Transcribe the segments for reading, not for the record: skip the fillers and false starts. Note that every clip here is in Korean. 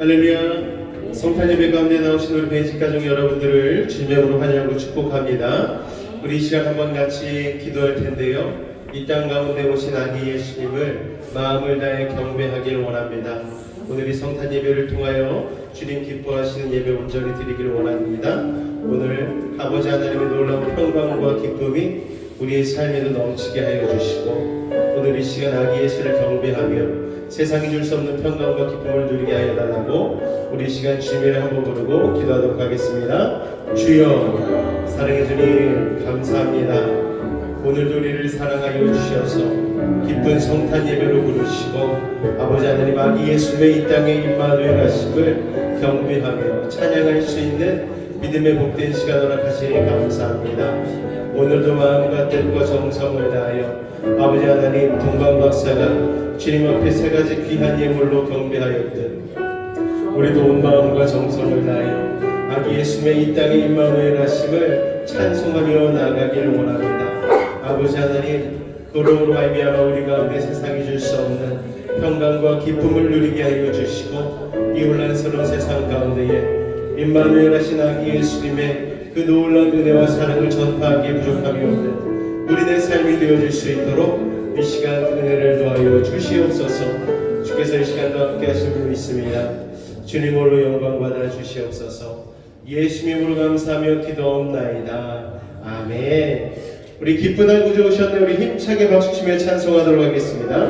할렐루야. 성탄 예배 가운데 나오신 우리 배지 가족 여러분들을 주님으로 환영하고 축복합니다. 우리 이 시간 한번 같이 기도할 텐데요. 이 땅 가운데 오신 아기 예수님을 마음을 다해 경배하기를 원합니다. 오늘 이 성탄 예배를 통하여 주님 기뻐하시는 예배 온전히 드리기를 원합니다. 오늘 아버지 하나님의 놀라운 평강과 기쁨이 우리의 삶에도 넘치게 하여 주시고, 오늘 이 시간 아기 예수를 경배하며 세상이 줄 수 없는 평강과 기쁨을 누리게 하여 달라고 우리 시간 주님을 한번 부르고 기도하도록 하겠습니다. 주여, 사랑해 주님 감사합니다. 오늘도 우리를 사랑하여 주셔서 기쁜 성탄 예배로 부르시고, 아버지 하나님 아기 예수의 이 땅에 임마누엘 하심을 경배하며 찬양할 수 있는 믿음의 복된 시간 허락하시니 감사합니다. 오늘도 마음과 뜻과 정성을 다하여 아버지 하나님 동방박사가 주님 앞에 세 가지 귀한 예물로 경배하였듯, 우리도 온 마음과 정성을 다하여 아기 예수의 이 땅에 임마누엘 하심을 찬송하며 나아가기를 원합니다. 아버지 하나님, 도로로 말미암아 우리 가운데 세상이 줄 수 없는 평강과 기쁨을 누리게 하여 주시고, 이 혼란스러운 세상 가운데에 임마누엘 하신 아기 예수님의 그 놀라운 은혜와 사랑을 전파하기에 부족함이 없는 우리의 삶이 되어줄 수 있도록 이 시간 은혜를 더하여 주시옵소서. 주께서 이 시간도 함께 하실 줄 믿습니다. 주님 홀로 영광 받아 주시옵소서. 예수님으로 감사하며 기도옵나이다. 아멘. 우리 기쁜 날 구주 오셨네. 우리 힘차게 박수치며 찬송하도록 하겠습니다.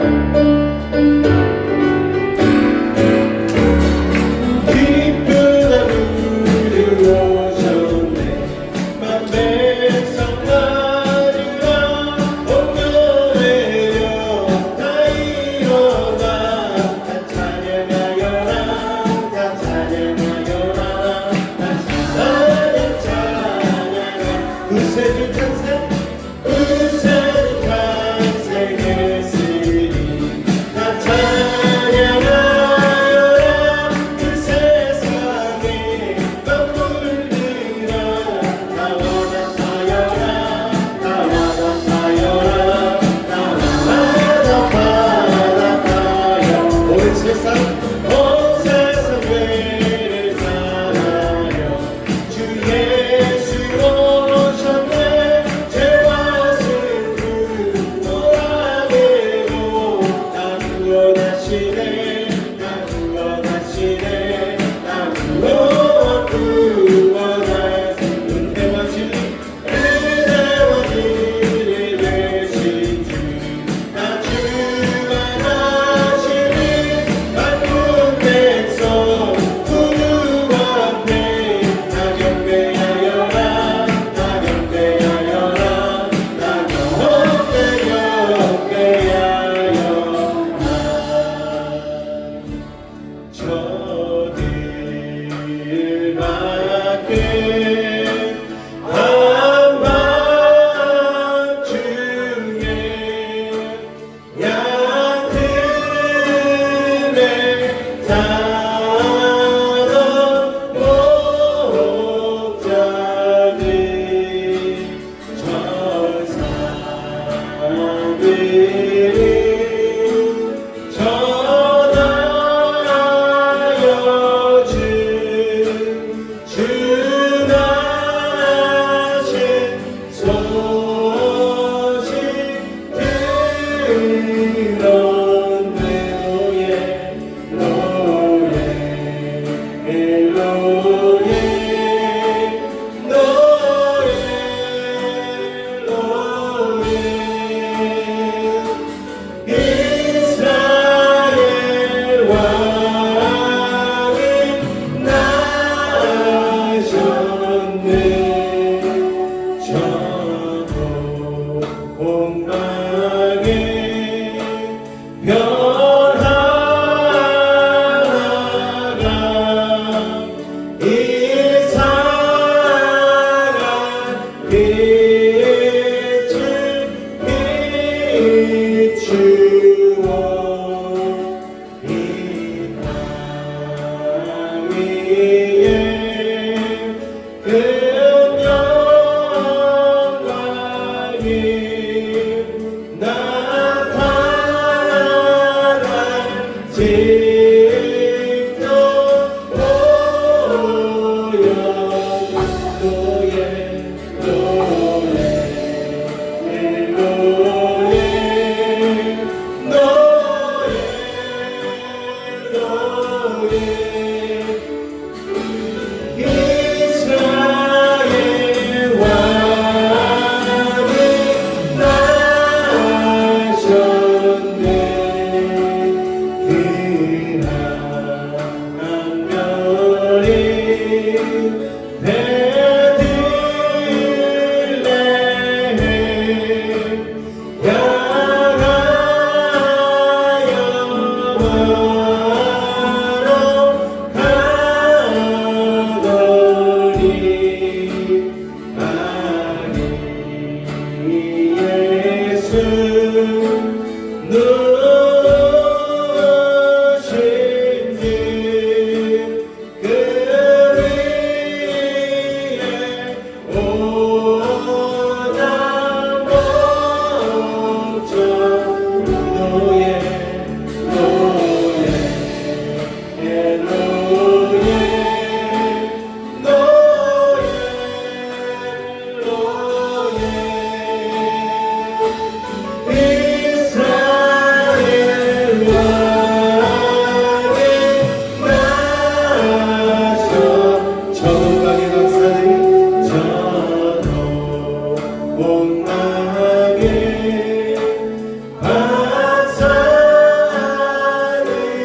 온전하게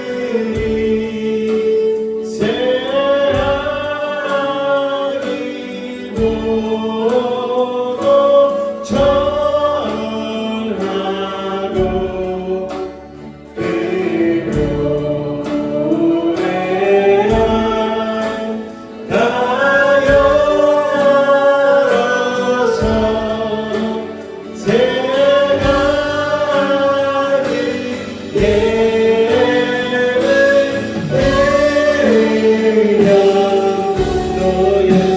박사하느니 새하기 보고 절하고 그 노래가 다 열어서 새하기 예배를 드려 너의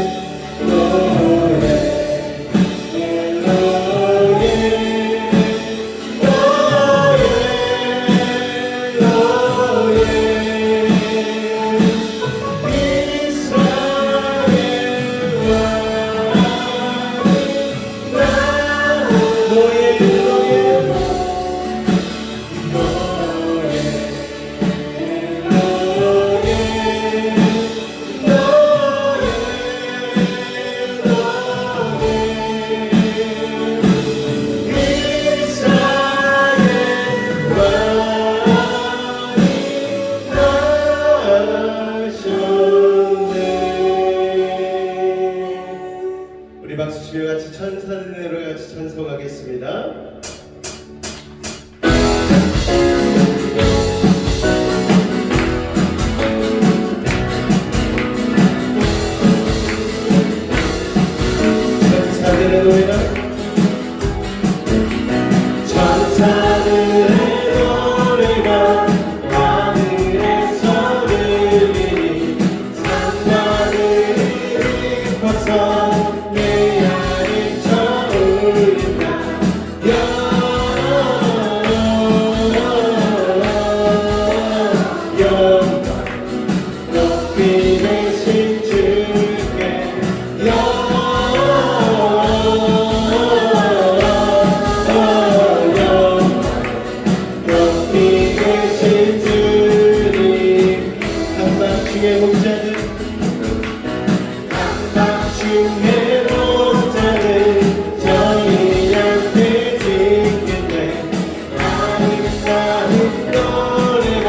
우리 박수 치며 같이 천사들로 같이 찬송하겠습니다. 천사들의 노래가 천사들의 노래가 하늘에서 들리니 산하늘이 깊어서 내 안에 차오른다. 영광 높이 되신 주께 높이 계신 주님 한밤중에 목자들 한밤중에 목자들 저희한테 짓겠네. 아름다운 노래가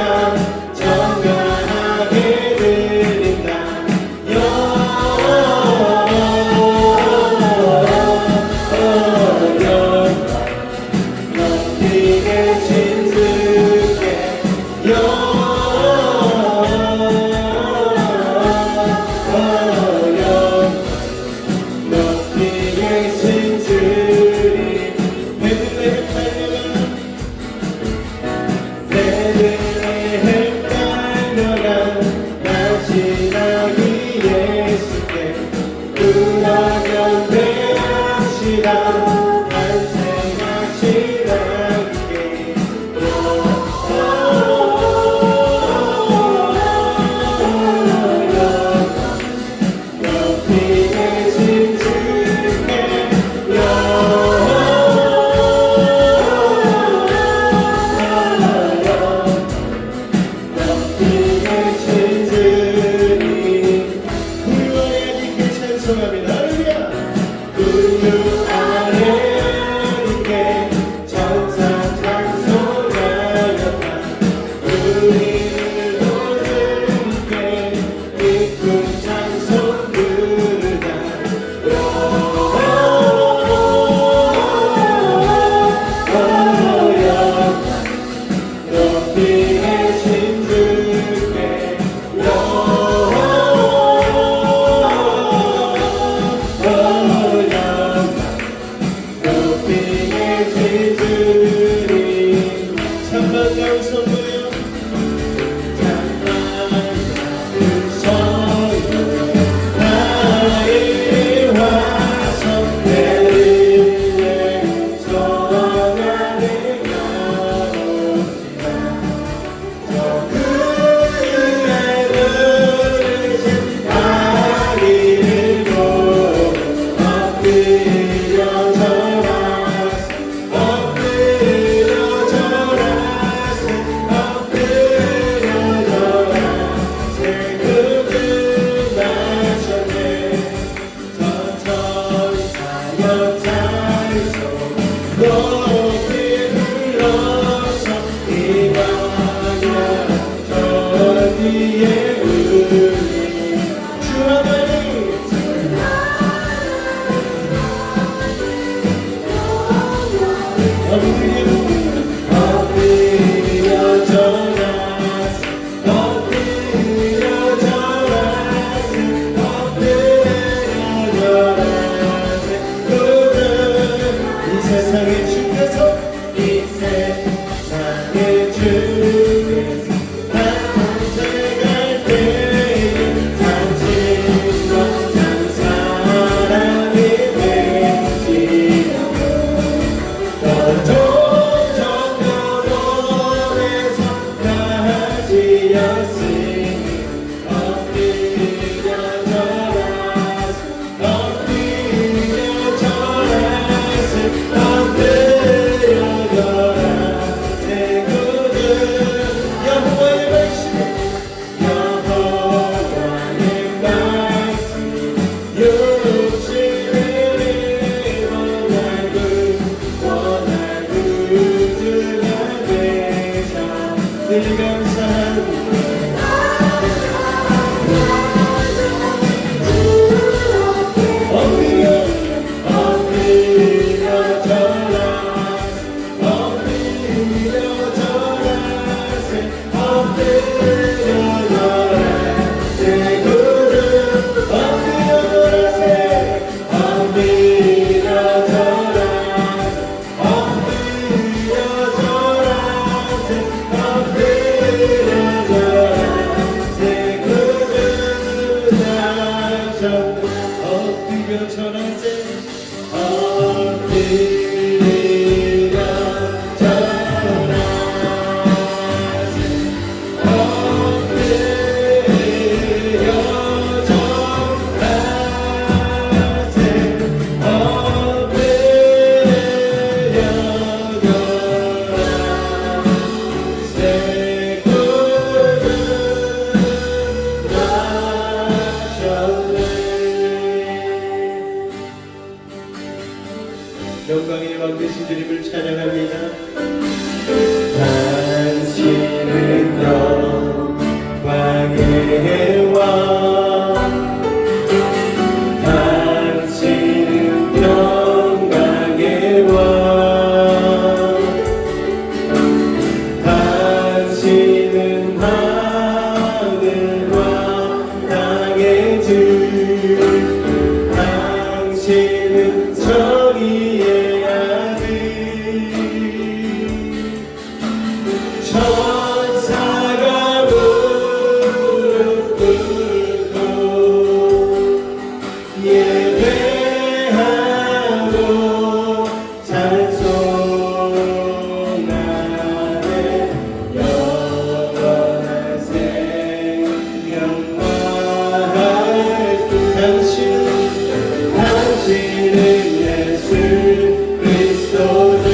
정갈하게 들린다. 높이 계신 주께 높이 계신 주님 베들레헴 깔려가 날씬하기 예수께 그러면 대하시라 탄생하시라 높이 계신 주께 높이 계신 주님 구유 아래 있게 찬송합니다. 할렐루야. 구유 아래 높이 불러서 이 광야 저 뒤에 주 하나님 영광의 왕 되신 주님을 찬양합니다. 당신은 영광의 왕, 당신은 영광의 왕, 당신은 하늘과 땅의 주, 당신은 정의의 천사가 무릎 꿇고 예배하고 찬송하네. 영원한 생명과 당신은 예수 그리스도 주.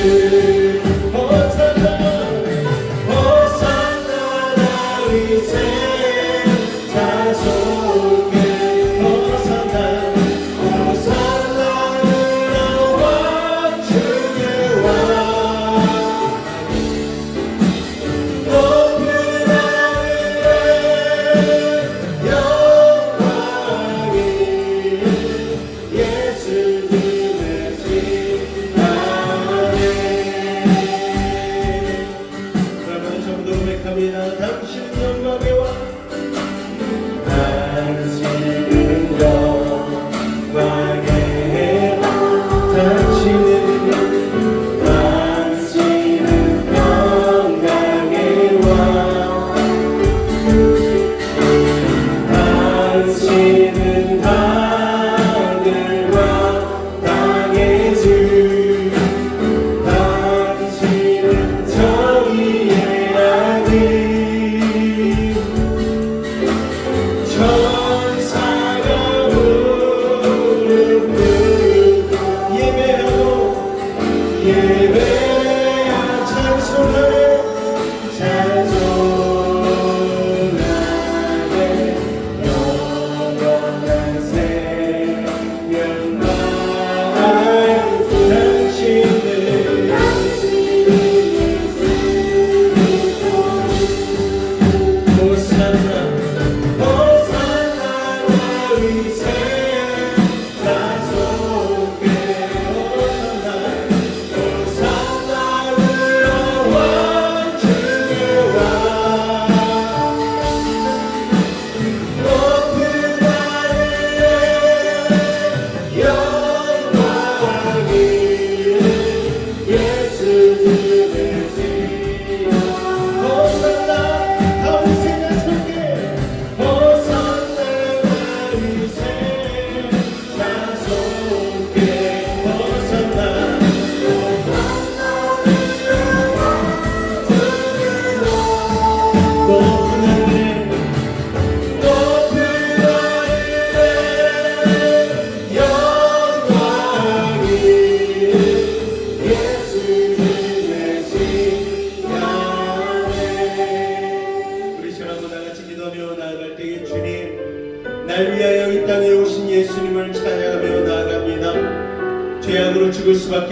당신은 영광의 왕, 당신은 영광의 왕, 당신은 영광의 왕, 당신은 하늘과 땅의 주, 당신은 정의의 천사가 무릎 꿇고 예배하 찬송하네. 영원한 생명과 당신을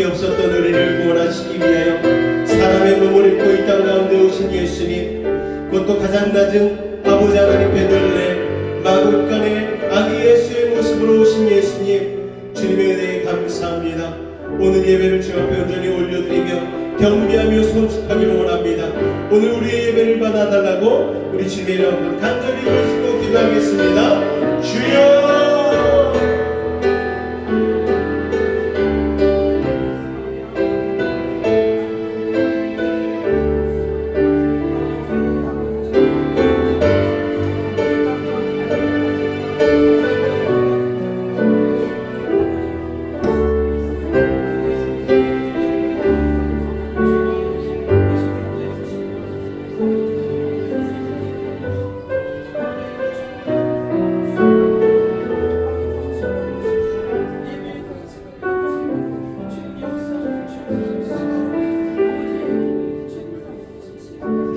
수밖에 없었던 우리를 구원하시기 위하여 사람의 몸을 입고 이 땅 가운데 오신 예수님, 그것도 가장 낮은 아버지 하나님 베들레 마굴간의 아기 예수의 모습으로 오신 예수님, 주님의 은혜에 감사합니다. 오늘 예배를 주 앞에 온전히 올려드리며 경배하며 송축하기를 원합니다. 오늘 우리의 예배를 받아달라고 우리 주님의 이름으로 간절히 모시고 기도하겠습니다. 주여!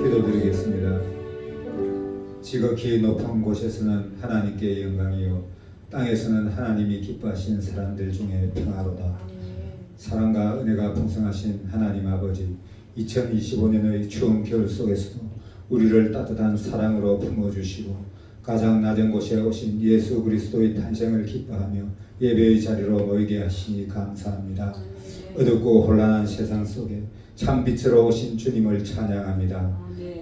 기도드리겠습니다. 지극히 높은 곳에서는 하나님께 영광이요 땅에서는 하나님이 기뻐하신 사람들 중에 평화로다. 사랑과 은혜가 풍성하신 하나님 아버지, 2025년의 추운 겨울 속에서도 우리를 따뜻한 사랑으로 품어주시고 가장 낮은 곳에 오신 예수 그리스도의 탄생을 기뻐하며 예배의 자리로 모이게 하시니 감사합니다. 어둡고 혼란한 세상 속에 참 빛으로 오신 주님을 찬양합니다.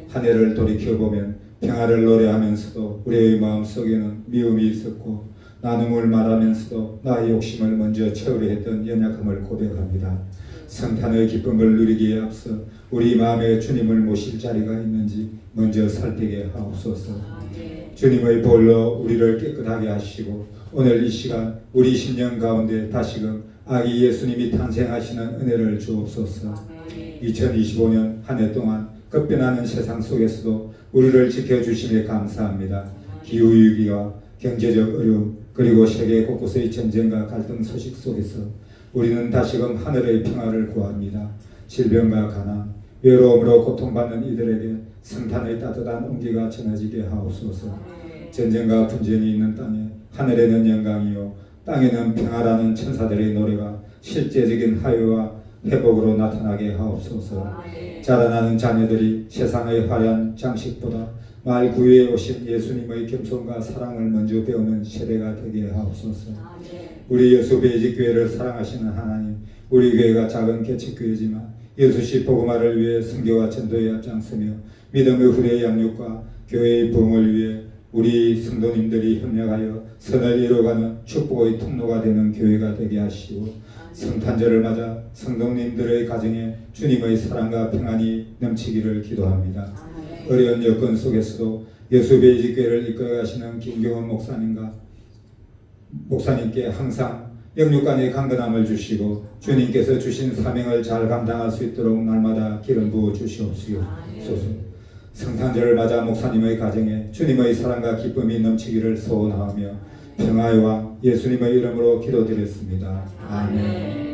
한 해를 돌이켜보면 평화를 노래하면서도 우리의 마음속에는 미움이 있었고 나눔을 말하면서도 나의 욕심을 먼저 채우려 했던 연약함을 고백합니다. 성탄의 기쁨을 누리기에 앞서 우리 마음에 주님을 모실 자리가 있는지 먼저 살피게 하옵소서. 주님의 볼로 우리를 깨끗하게 하시고 오늘 이 시간 우리 심령 가운데 다시금 아기 예수님이 탄생하시는 은혜를 주옵소서. 2025년 한 해 동안 급변하는 세상 속에서도 우리를 지켜주심에 감사합니다. 기후위기와 경제적 어려움 그리고 세계 곳곳의 전쟁과 갈등 소식 속에서 우리는 다시금 하늘의 평화를 구합니다. 질병과 가난, 외로움으로 고통받는 이들에게 성탄의 따뜻한 온기가 전해지게 하옵소서. 전쟁과 분쟁이 있는 땅에 하늘에는 영광이요 땅에는 평화라는 천사들의 노래가 실제적인 화해와 회복으로 나타나게 하옵소서. 자라나는 자녀들이 세상의 화려한 장식보다 말 구유에 오신 예수님의 겸손과 사랑을 먼저 배우는 세대가 되게 하옵소서. 우리 여수 베이직교회를 사랑하시는 하나님, 우리 교회가 작은 개척교회지만 예수시 복음화를 위해 선교와 전도에 앞장서며 믿음의 후대 양육과 교회의 부흥을 위해 우리 성도님들이 협력하여 선을 이루어가는 축복의 통로가 되는 교회가 되게 하시고 성탄절을 맞아 성도님들의 가정에 주님의 사랑과 평안이 넘치기를 기도합니다. 어려운 여건 속에서도 예수 베이직교회를 이끌어가시는 김경원 목사님께 항상 영육간의 강건함을 주시고 주님께서 주신 사명을 잘 감당할 수 있도록 날마다 기름 부어 주시옵소서. 성탄절을 맞아 목사님의 가정에 주님의 사랑과 기쁨이 넘치기를 소원하며 평화의 왕 예수님의 이름으로 기도드렸습니다. 아멘.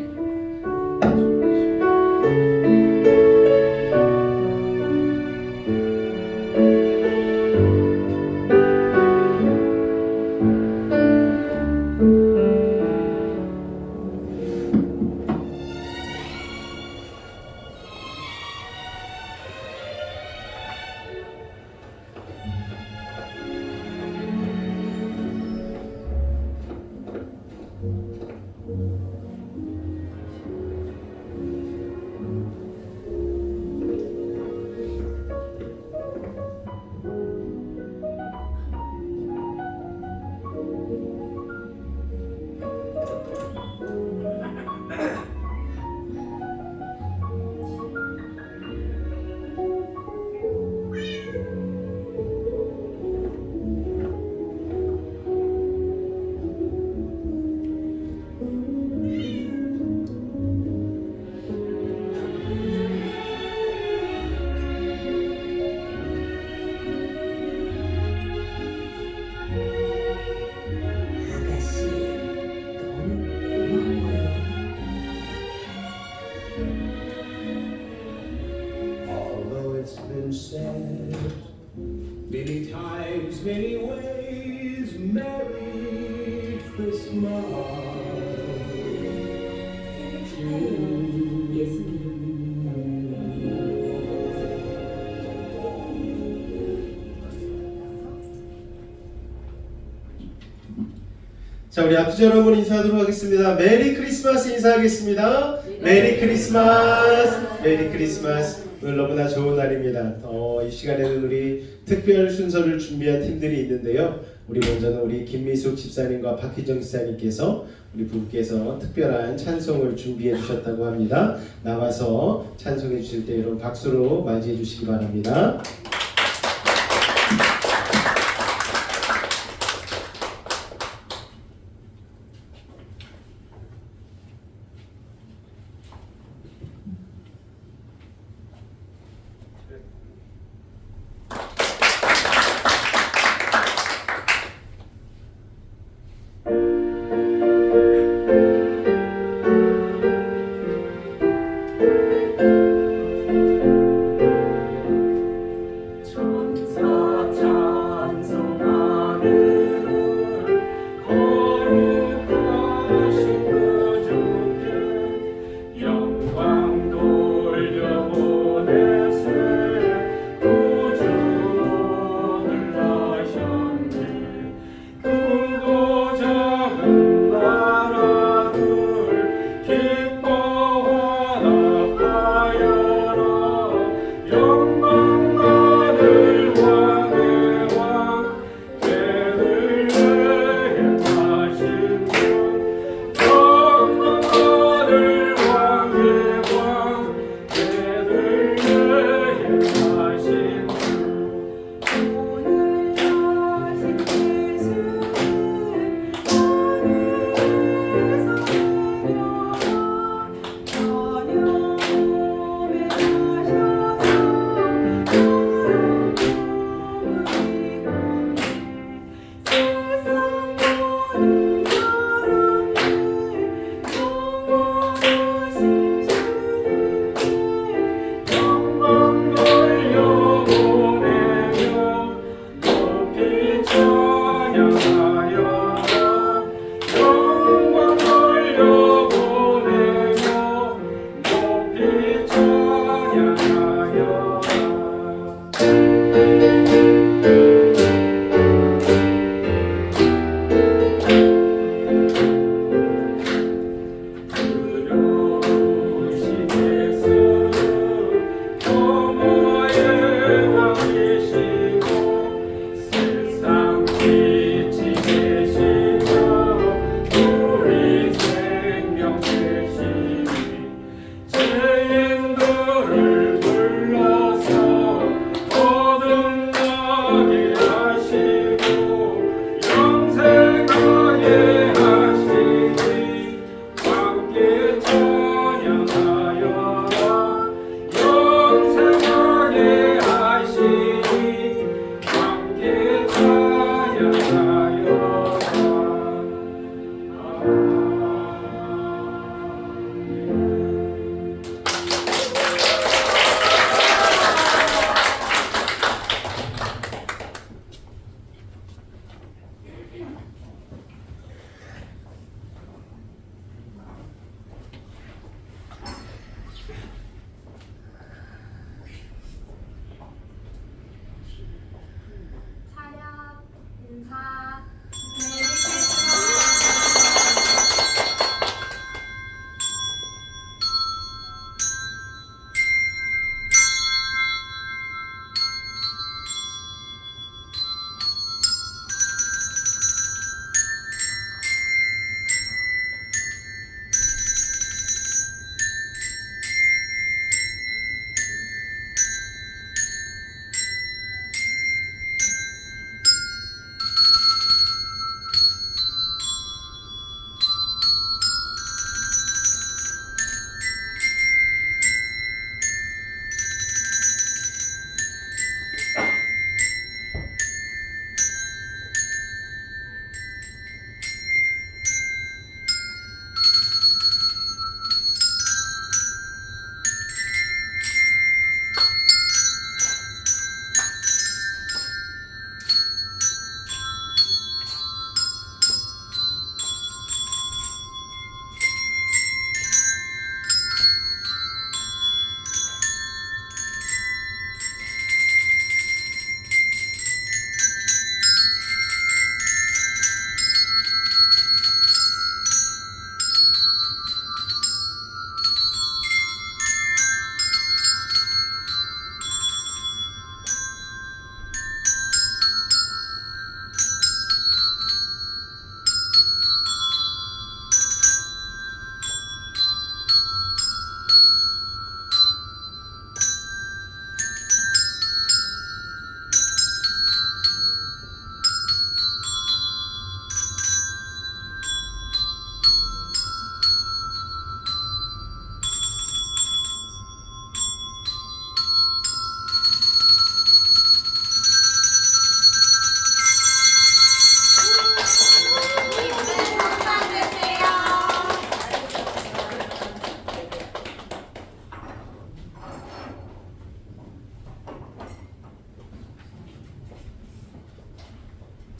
Said many times, many ways, Merry Christmas to you. 자, 우리 앞뒤 여러분 인사하도록 하겠습니다. 메리 크리스마스 인사하겠습니다. 메리 크리스마스, 메리 크리스마스. 오늘 너무나 좋은 날입니다. 이 시간에는 우리 특별 순서를 준비한 팀들이 있는데요. 우리 먼저는 우리 김미숙 집사님과 박희정 집사님께서 우리 부부께서 특별한 찬송을 준비해 주셨다고 합니다. 나와서 찬송해 주실 때 여러분 박수로 맞이해 주시기 바랍니다.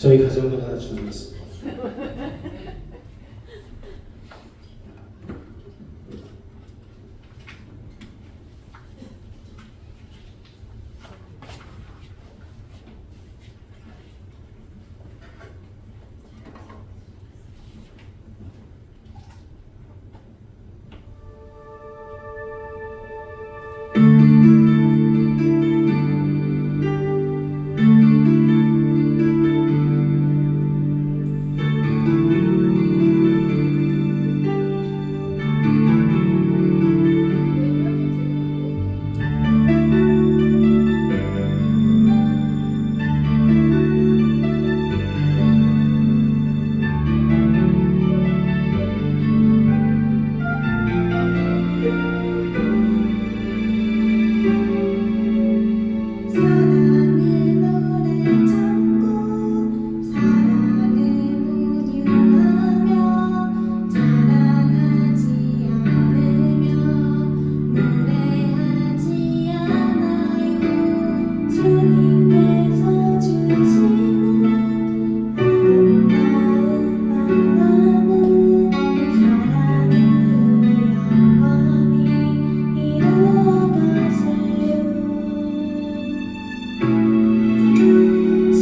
저희 가정도 하나 준비했습니다.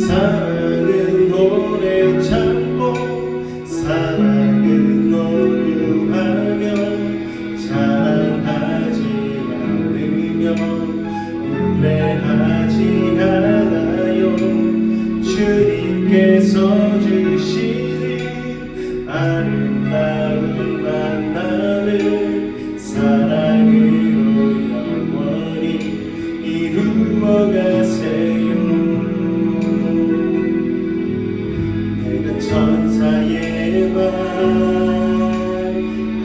사랑은 오래 참고 사랑은 온유하며 자랑하지 않으며 우매하지 않아요. 주님께서 주시는 아름다운 만남을 사랑으로 영원히 이루어가세요. 천사의 말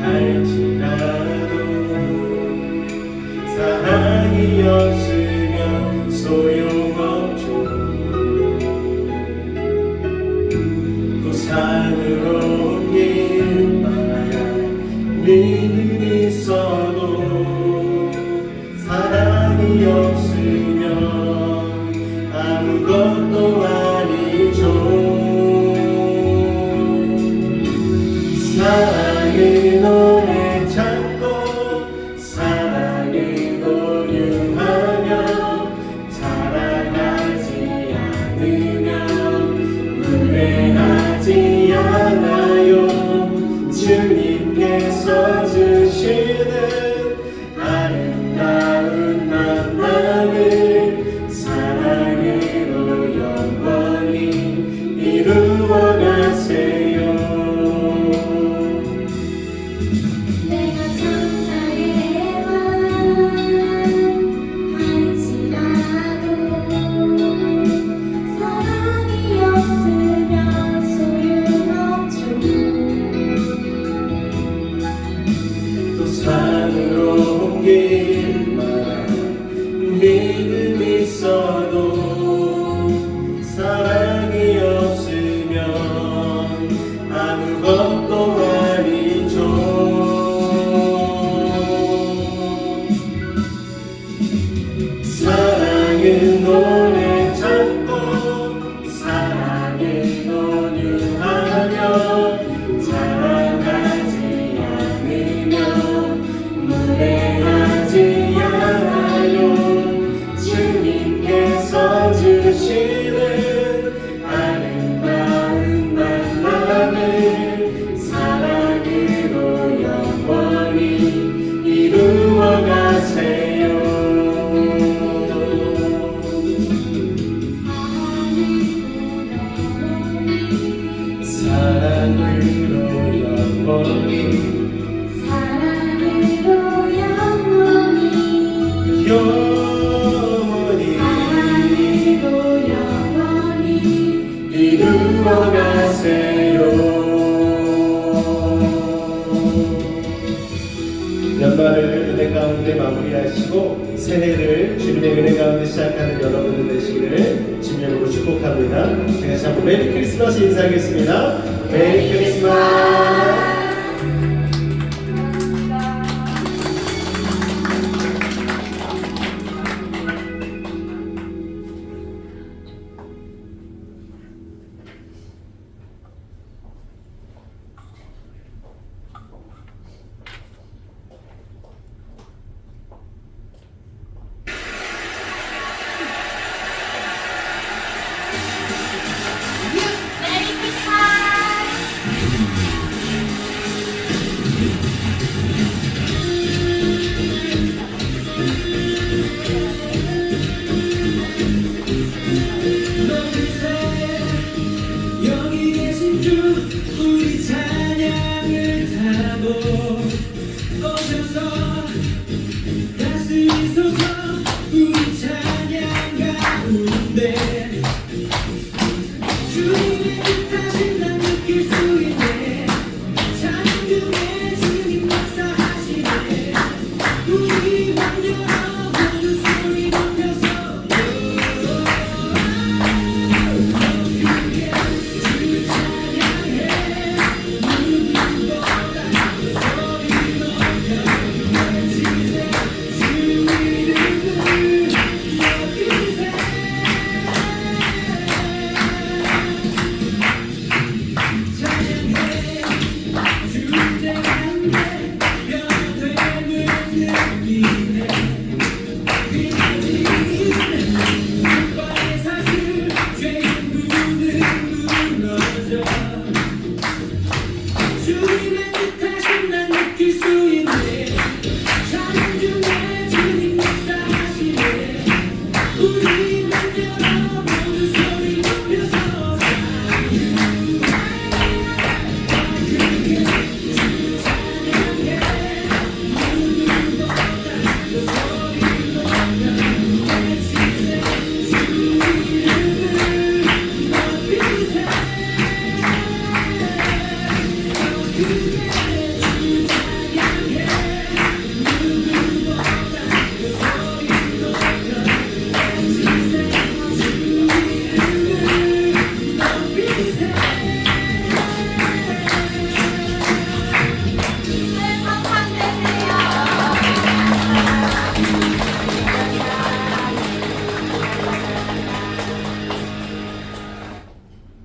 할지라도 사랑이 없으면 소용없죠. 또 산으로 옮길 만한 믿음이 있어도 사랑이 없으면 아무것도 아니죠. 사랑의 노래 찾고 사랑의 노래하며 자랑하지 않으면 무례하지 않아요. 주님께서 주시는 아름다운 만남을 사랑으로 영원히 이루어가세요. 산으로 옮길 만한 믿음이 있어도 사랑이 없으면 아무것도 아니죠. 사랑은 노래 찾고 사랑을 온유하며 자랑하지 않으며 무례하지 않아요. 주님께서 주시는 아름다운 만남을 사랑으로 영원히 이루어가세요. 사랑으로 영원히 이루어가세요. 연말을 은혜 가운데 마무리하시고 새해를 주님의 은혜 가운데 시작하는 여러분들 되시기를 주님으로 축복합니다. 다시 한번 메리 크리스마스 인사하겠습니다. 메리 크리스마스.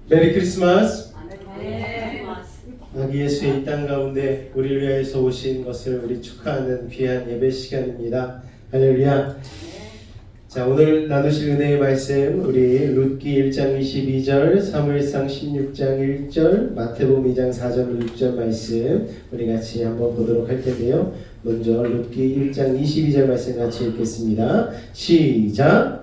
메리 크리스마스. 아기 예수의 이 땅 가운데 우리를 위하여서 오신 것을 우리 축하하는 귀한 예배 시간입니다. 할렐루야. 자, 오늘 나누실 은혜의 말씀 우리 룻기 1장 22절, 사무엘상 16장 1절, 마태복음 2장 4절 6절 말씀 우리 같이 한번 보도록 할 텐데요. 먼저 룻기 1장 22절 말씀 같이 읽겠습니다. 시작.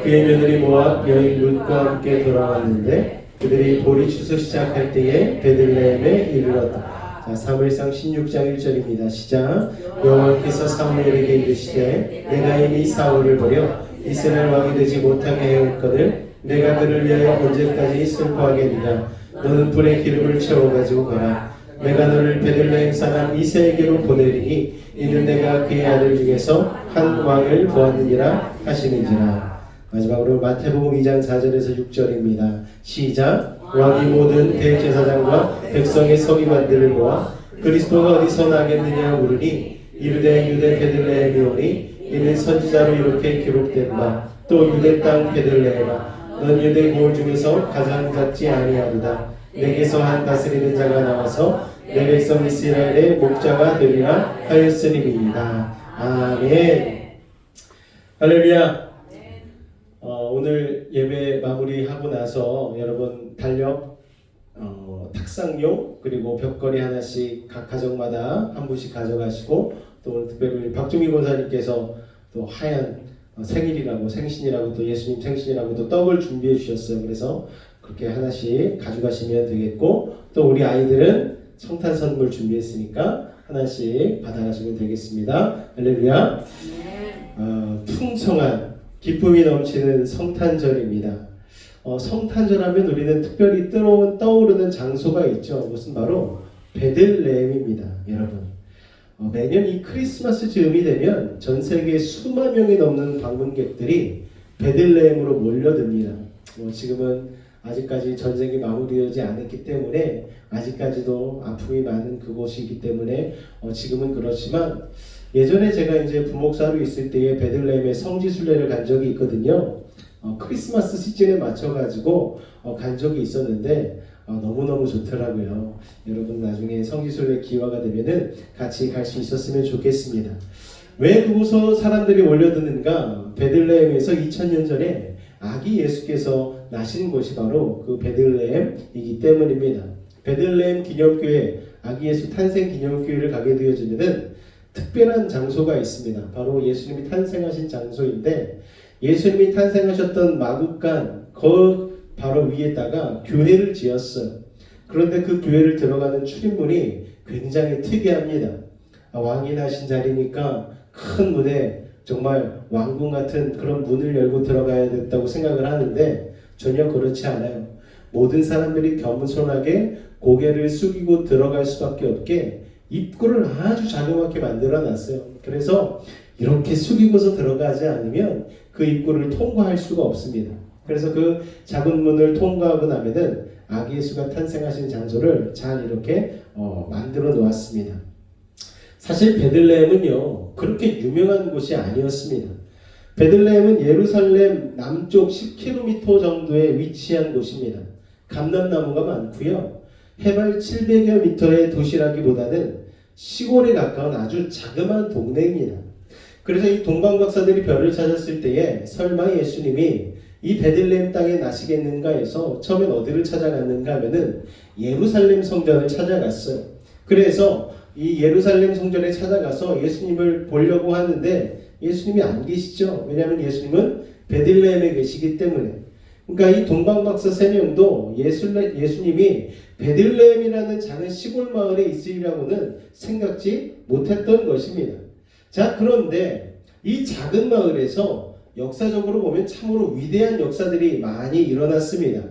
그의 며느리 모압 여인 룻과 함께 돌아왔는데 그들이 볼이 추수 시작할 때에 베들레헴에 이르렀다. 자, 사무엘상 16장 1절입니다. 시작. 여호와께서 사무엘에게 이르시되 내가 이미 사울을 버려 이스라엘 왕이 되지 못하게 해왔거늘 내가 그를 위하여 언제까지 슬퍼하겠느냐. 너는 불에 기름을 채워 가지고 가라. 내가 너를 베들레헴 사람 이새에게로 보내리니 이는 내가 그의 아들 중에서 한 왕을 보았느니라 하시는지라. 마지막으로 마태복음 2장 4절에서 6절입니다. 시작. 왕이 모든 대제사장과 백성의 서기관들을 모아 그리스도가 어디서 나겠느냐 물으니 이르되 유대 베들레헴이 오니 이는 선지자로 이렇게 기록된 바 또 유대 땅 베들레헴아 넌 유대 고을 중에서 가장 작지 아니하도다. 내게서 한 다스리는 자가 나와서 내 백성 이스라엘의 목자가 되리라 하였으니이다. 아멘. 할렐루야. 오늘 예배 마무리하고 나서 여러분 달력, 탁상용 그리고 벽걸이 하나씩 각 가정마다 한 분씩 가져가시고 또 오늘 특별히 우리 박종희 권사님께서 또 하얀 생일이라고 생신이라고 또 예수님 생신이라고 또 떡을 준비해 주셨어요. 그래서 그렇게 하나씩 가져가시면 되겠고 또 우리 아이들은 성탄 선물 준비했으니까 하나씩 받아가시면 되겠습니다. 할렐루야. 풍성한 기쁨이 넘치는 성탄절입니다. 성탄절 하면 우리는 특별히 떠오르는 장소가 있죠. 무슨 바로 베들레헴입니다. 여러분. 매년 이 크리스마스 즈음이 되면 전 세계 수만 명이 넘는 방문객들이 베들레헴으로 몰려듭니다. 지금은 아직까지 전쟁이 마무리되지 않았기 때문에 아직까지도 아픔이 많은 그곳이기 때문에 지금은 그렇지만 예전에 제가 이제 부목사로 있을 때에 베들레헴에 성지순례를 간 적이 있거든요. 크리스마스 시즌에 맞춰가지고 간 적이 있었는데 너무너무 좋더라고요. 여러분 나중에 성지순례 기회가 되면은 같이 갈 수 있었으면 좋겠습니다. 왜 그곳에 사람들이 몰려드는가? 베들레헴에서 2000년 전에 아기 예수께서 나신 곳이 바로 그 베들레헴이기 때문입니다. 베들레헴 기념교회, 아기 예수 탄생 기념교회를 가게 되어지면은 특별한 장소가 있습니다. 바로 예수님이 탄생하신 장소인데 예수님이 탄생하셨던 마국간 그 바로 위에다가 교회를 지었어요. 그런데 그 교회를 들어가는 출입문이 굉장히 특이합니다. 왕이 나신 자리니까 큰 문에 정말 왕궁 같은 그런 문을 열고 들어가야 됐다고 생각을 하는데 전혀 그렇지 않아요. 모든 사람들이 겸손하게 고개를 숙이고 들어갈 수밖에 없게 입구를 아주 자그맣게 만들어 놨어요. 그래서 이렇게 숙이고서 들어가지 않으면 그 입구를 통과할 수가 없습니다. 그래서 그 작은 문을 통과하고 나면은 아기 예수가 탄생하신 장소를 잘 이렇게 만들어 놓았습니다. 사실 베들레헴은요 그렇게 유명한 곳이 아니었습니다. 베들레헴은 예루살렘 남쪽 10km 정도에 위치한 곳입니다. 감람나무가 많고요. 해발 700여 미터의 도시라기보다는 시골에 가까운 아주 자그마한 동네입니다. 그래서 이 동방박사들이 별을 찾았을 때에 설마 예수님이 이 베들레헴 땅에 나시겠는가 해서 처음엔 어디를 찾아갔는가 하면은 예루살렘 성전을 찾아갔어요. 그래서 이 예루살렘 성전에 찾아가서 예수님을 보려고 하는데 예수님이 안 계시죠. 왜냐하면 예수님은 베들레헴에 계시기 때문에. 그러니까 이 동방박사 3명도 예수님이 베들레헴이라는 작은 시골 마을에 있으리라고는 생각지 못했던 것입니다. 자, 그런데 이 작은 마을에서 역사적으로 보면 참으로 위대한 역사들이 많이 일어났습니다.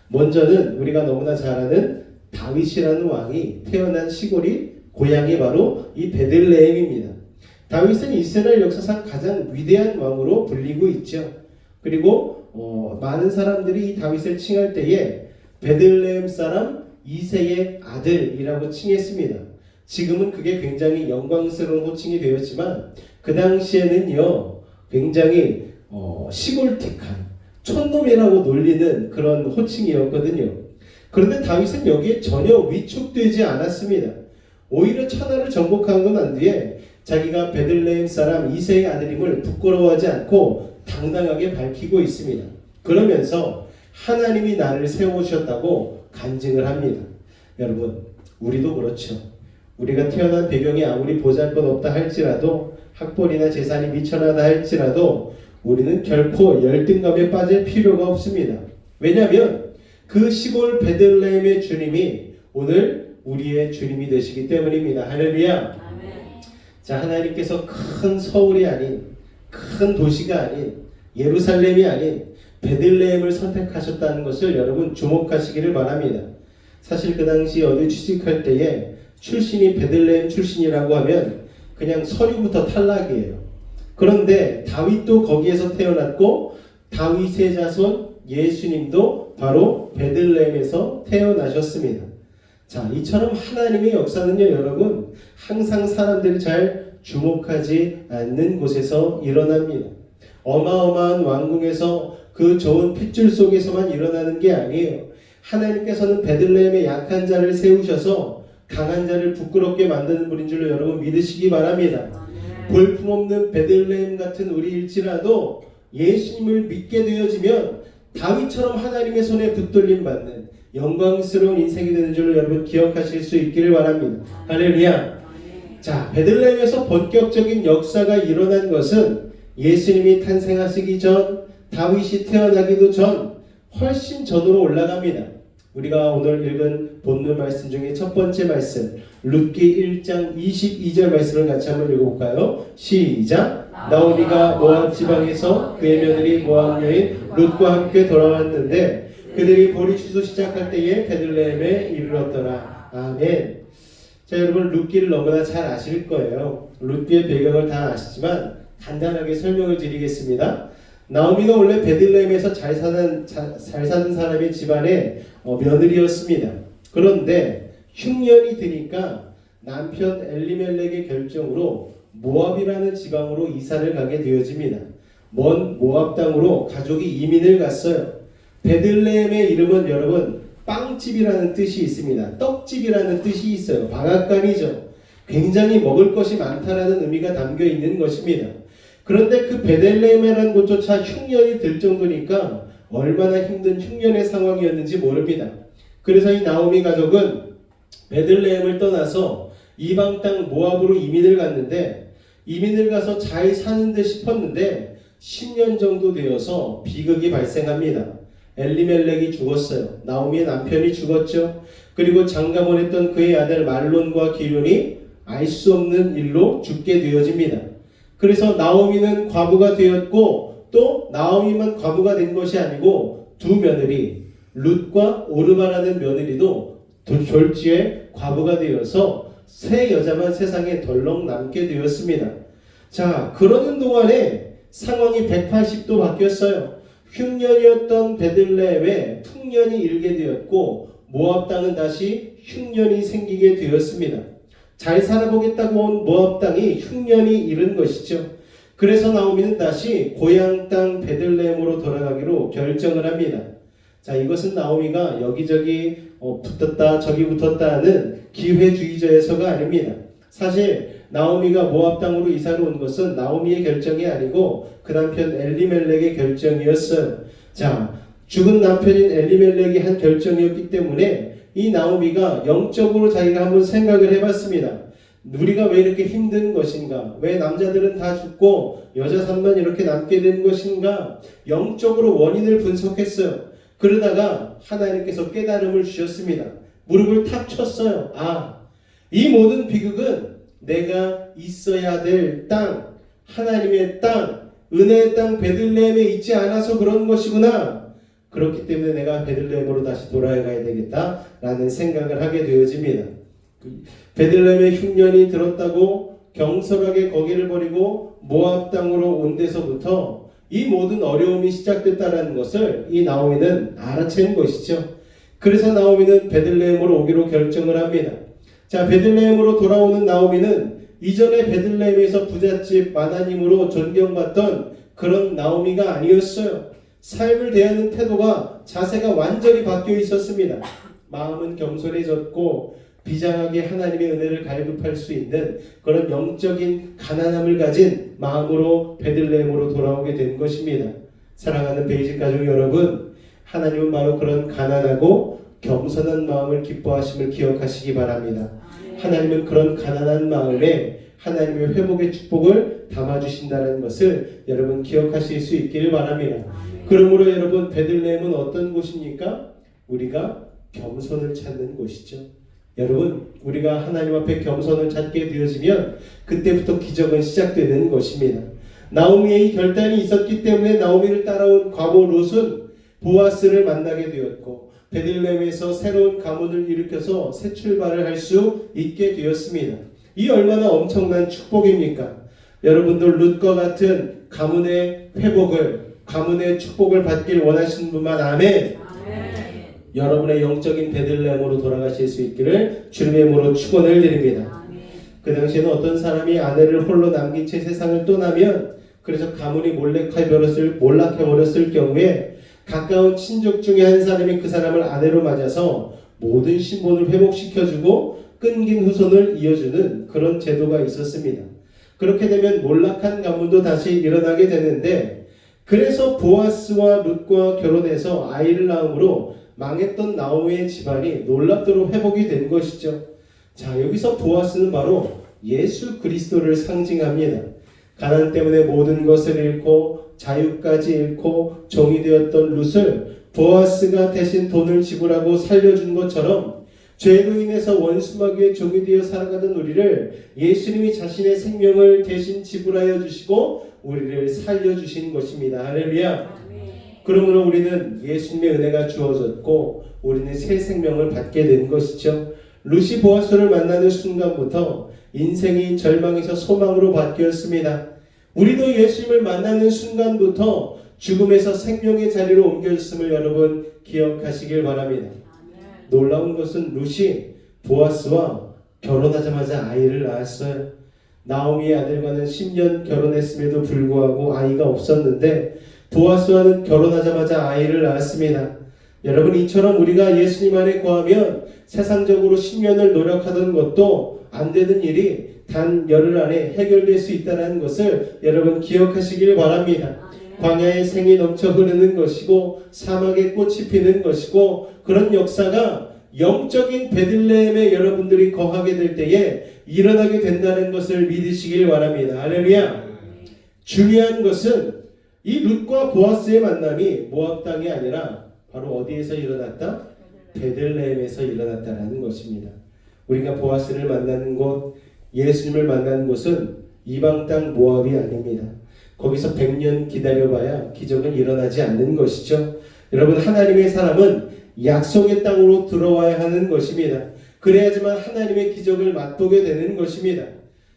먼저는 우리가 너무나 잘 아는 다윗이라는 왕이 태어난 시골이 고향이 바로 이 베들레헴입니다. 다윗은 이스라엘 역사상 가장 위대한 왕으로 불리고 있죠. 그리고 많은 사람들이 이 다윗을 칭할 때에 베들레헴 사람 이새의 아들이라고 칭했습니다. 지금은 그게 굉장히 영광스러운 호칭이 되었지만 그 당시에는요 굉장히 시골틱한 촌놈이라고 놀리는 그런 호칭이었거든요. 그런데 다윗은 여기에 전혀 위축되지 않았습니다. 오히려 천하를 정복하고 난 뒤에 자기가 베들레헴 사람 이새의 아들임을 부끄러워하지 않고 당당하게 밝히고 있습니다. 그러면서 하나님이 나를 세우셨다고 간증을 합니다. 여러분, 우리도 그렇죠. 우리가 태어난 배경이 아무리 보잘것없다 할지라도, 학벌이나 재산이 미천하다 할지라도 우리는 결코 열등감에 빠질 필요가 없습니다. 왜냐하면 그 시골 베들레헴의 주님이 오늘 우리의 주님이 되시기 때문입니다. 할렐루야. 자, 하나님께서 큰 서울이 아닌, 큰 도시가 아닌, 예루살렘이 아닌 베들레헴을 선택하셨다는 것을 여러분 주목하시기를 바랍니다. 사실 그 당시 어디 취직할 때에 출신이 베들레헴 출신이라고 하면 그냥 서류부터 탈락이에요. 그런데 다윗도 거기에서 태어났고 다윗의 자손 예수님도 바로 베들레헴에서 태어나셨습니다. 자, 이처럼 하나님의 역사는요, 여러분, 항상 사람들이 잘 주목하지 않는 곳에서 일어납니다. 어마어마한 왕궁에서 그 좋은 핏줄 속에서만 일어나는 게 아니에요. 하나님께서는 베들레헴의 약한 자를 세우셔서 강한 자를 부끄럽게 만드는 분인 줄로 여러분 믿으시기 바랍니다. 볼품없는 베들레헴 같은 우리일지라도 예수님을 믿게 되어지면 다윗처럼 하나님의 손에 붙들림 받는 영광스러운 인생이 되는 줄로 여러분 기억하실 수 있기를 바랍니다. 할렐루야. 자, 베들레헴에서 본격적인 역사가 일어난 것은 예수님이 탄생하시기 전, 다윗이 태어나기도 전, 훨씬 전으로 올라갑니다. 우리가 오늘 읽은 본문 말씀 중에 첫 번째 말씀, 룻기 1장 22절 말씀을 같이 한번 읽어볼까요? 시작! 나오미가 모압 지방에서 그의 며느리 모압 여인 룻과 함께 돌아왔는데 그들이 보리 추수 시작할 때에 베들레헴에 이르렀더라. 아멘. 자, 여러분, 룻기를 너무나 잘 아실 거예요. 룻기의 배경을 다 아시지만 간단하게 설명을 드리겠습니다. 나오미가 원래 베들레헴에서 잘 사는 사람의 집안의 며느리였습니다. 그런데 흉년이 드니까 남편 엘리멜렉의 결정으로 모압이라는 지방으로 이사를 가게 되어집니다. 먼 모압 땅으로 가족이 이민을 갔어요. 베들레헴의 이름은 여러분 빵집이라는 뜻이 있습니다. 떡집이라는 뜻이 있어요. 방앗간이죠. 굉장히 먹을 것이 많다라는 의미가 담겨 있는 것입니다. 그런데 그 베들레헴이라는 곳조차 흉년이 들 정도니까 얼마나 힘든 흉년의 상황이었는지 모릅니다. 그래서 이 나오미 가족은 베들레헴을 떠나서 이방 땅 모압으로 이민을 갔는데 이민을 가서 잘 사는 듯 싶었는데 10년 정도 되어서 비극이 발생합니다. 엘리멜렉이 죽었어요. 나오미의 남편이 죽었죠. 그리고 장가 보냈던 그의 아들 말론과 기륜이 알 수 없는 일로 죽게 되어집니다. 그래서 나오미는 과부가 되었고 또 나오미만 과부가 된 것이 아니고 두 며느리 룻과 오르바라는 며느리도 졸지에 과부가 되어서 세 여자만 세상에 덜렁 남게 되었습니다. 자, 그러는 동안에 상황이 180도 바뀌었어요. 흉년이었던 베들레헴에 풍년이 일게 되었고 모압 땅은 다시 흉년이 생기게 되었습니다. 잘 살아보겠다고 온 모압 땅이 흉년이 이른 것이죠. 그래서 나오미는 다시 고향 땅 베들레헴으로 돌아가기로 결정을 합니다. 자, 이것은 나오미가 여기저기 붙었다 저기 붙었다 하는 기회주의자에서가 아닙니다. 사실 나오미가 모압 땅으로 이사를 온 것은 나오미의 결정이 아니고 그 남편 엘리멜렉의 결정이었어요. 자, 죽은 남편인 엘리멜렉이 한 결정이었기 때문에 이 나오미가 영적으로 자기가 한번 생각을 해봤습니다. 우리가 왜 이렇게 힘든 것인가? 왜 남자들은 다 죽고 여자 산만 이렇게 남게 된 것인가? 영적으로 원인을 분석했어요. 그러다가 하나님께서 깨달음을 주셨습니다. 무릎을 탁 쳤어요. 아, 이 모든 비극은 내가 있어야 될 땅, 하나님의 땅, 은혜의 땅 베들레헴에 있지 않아서 그런 것이구나. 그렇기 때문에 내가 베들레헴으로 다시 돌아가야 되겠다라는 생각을 하게 되어집니다. 베들레헴에 흉년이 들었다고 경솔하게 거기를 버리고 모압 땅으로 온 데서부터 이 모든 어려움이 시작됐다는 것을 이 나오미는 알아챈 것이죠. 그래서 나오미는 베들레헴으로 오기로 결정을 합니다. 자, 베들레헴으로 돌아오는 나오미는 이전에 베들레헴에서 부잣집 마나님으로 존경받던 그런 나오미가 아니었어요. 삶을 대하는 태도가 자세가 완전히 바뀌어 있었습니다. 마음은 겸손해졌고 비장하게 하나님의 은혜를 갈급할 수 있는 그런 영적인 가난함을 가진 마음으로 베들레헴으로 돌아오게 된 것입니다. 사랑하는 베이직 가족 여러분, 하나님은 바로 그런 가난하고 겸손한 마음을 기뻐하심을 기억하시기 바랍니다. 하나님은 그런 가난한 마음에 하나님의 회복의 축복을 담아주신다는 것을 여러분 기억하실 수 있기를 바랍니다. 그러므로 여러분, 베들레헴은 어떤 곳입니까? 우리가 겸손을 찾는 곳이죠. 여러분, 우리가 하나님 앞에 겸손을 찾게 되어지면 그때부터 기적은 시작되는 것입니다. 나오미의 결단이 있었기 때문에 나오미를 따라온 과부 롯은 보아스를 만나게 되었고 베들레헴에서 새로운 가문을 일으켜서 새 출발을 할 수 있게 되었습니다. 이 얼마나 엄청난 축복입니까? 여러분들 룻과 같은 가문의 회복을, 가문의 축복을 받길 원하시는 분만 아멘. 여러분의 영적인 베들레헴으로 돌아가실 수 있기를 주님의 이름으로 축원을 드립니다. 그 당시에는 어떤 사람이 아내를 홀로 남긴 채 세상을 떠나면, 그래서 가문이 몰락해버렸을 경우에 가까운 친족 중에 한 사람이 그 사람을 아내로 맞아서 모든 신분을 회복시켜주고 끊긴 후손을 이어주는 그런 제도가 있었습니다. 그렇게 되면 몰락한 가문도 다시 일어나게 되는데, 그래서 보아스와 룻과 결혼해서 아이를 낳음으로 망했던 나오미의 집안이 놀랍도록 회복이 된 것이죠. 자, 여기서 보아스는 바로 예수 그리스도를 상징합니다. 가난 때문에 모든 것을 잃고 자유까지 잃고 종이 되었던 룻을 보아스가 대신 돈을 지불하고 살려준 것처럼 죄로 인해서 원수마귀의 종이 되어 살아가던 우리를 예수님이 자신의 생명을 대신 지불하여 주시고 우리를 살려주신 것입니다. 할렐루야. 그러므로 우리는 예수님의 은혜가 주어졌고 우리는 새 생명을 받게 된 것이죠. 룻이 보아스를 만나는 순간부터 인생이 절망에서 소망으로 바뀌었습니다. 우리도 예수님을 만나는 순간부터 죽음에서 생명의 자리로 옮겨졌음을 여러분 기억하시길 바랍니다. 놀라운 것은 룻이 보아스와 결혼하자마자 아이를 낳았어요. 나오미의 아들과는 10년 결혼했음에도 불구하고 아이가 없었는데 보아스와는 결혼하자마자 아이를 낳았습니다. 여러분, 이처럼 우리가 예수님 안에 거하면 세상적으로 10년을 노력하던 것도 안 되는 일이 단 열흘 안에 해결될 수 있다는 것을 여러분 기억하시길 바랍니다. 광야의 생이 넘쳐 흐르는 것이고 사막에 꽃이 피는 것이고 그런 역사가 영적인 베들레헴에 여러분들이 거하게 될 때에 일어나게 된다는 것을 믿으시길 바랍니다. 할렐루야. 중요한 것은 이 룻과 보아스의 만남이 모압 땅이 아니라 바로 어디에서 일어났다? 베들레헴에서 일어났다는 것입니다. 우리가 보아스를 만나는 곳, 예수님을 만나는 곳은 이방 땅 모압이 아닙니다. 거기서 100년 기다려봐야 기적은 일어나지 않는 것이죠. 여러분, 하나님의 사람은 약속의 땅으로 들어와야 하는 것입니다. 그래야지만 하나님의 기적을 맛보게 되는 것입니다.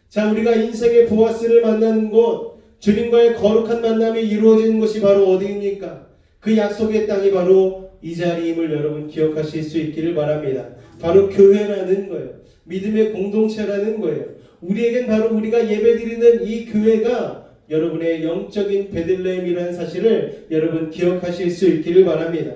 자, 우리가 인생의 보아스를 만나는 곳, 주님과의 거룩한 만남이 이루어지는 것이 바로 어디입니까? 그 약속의 땅이 바로 이 자리임을 여러분 기억하실 수 있기를 바랍니다. 바로 교회라는 거예요. 믿음의 공동체라는 거예요. 우리에겐 바로 우리가 예배드리는 이 교회가 여러분의 영적인 베들레헴이라는 사실을 여러분 기억하실 수 있기를 바랍니다.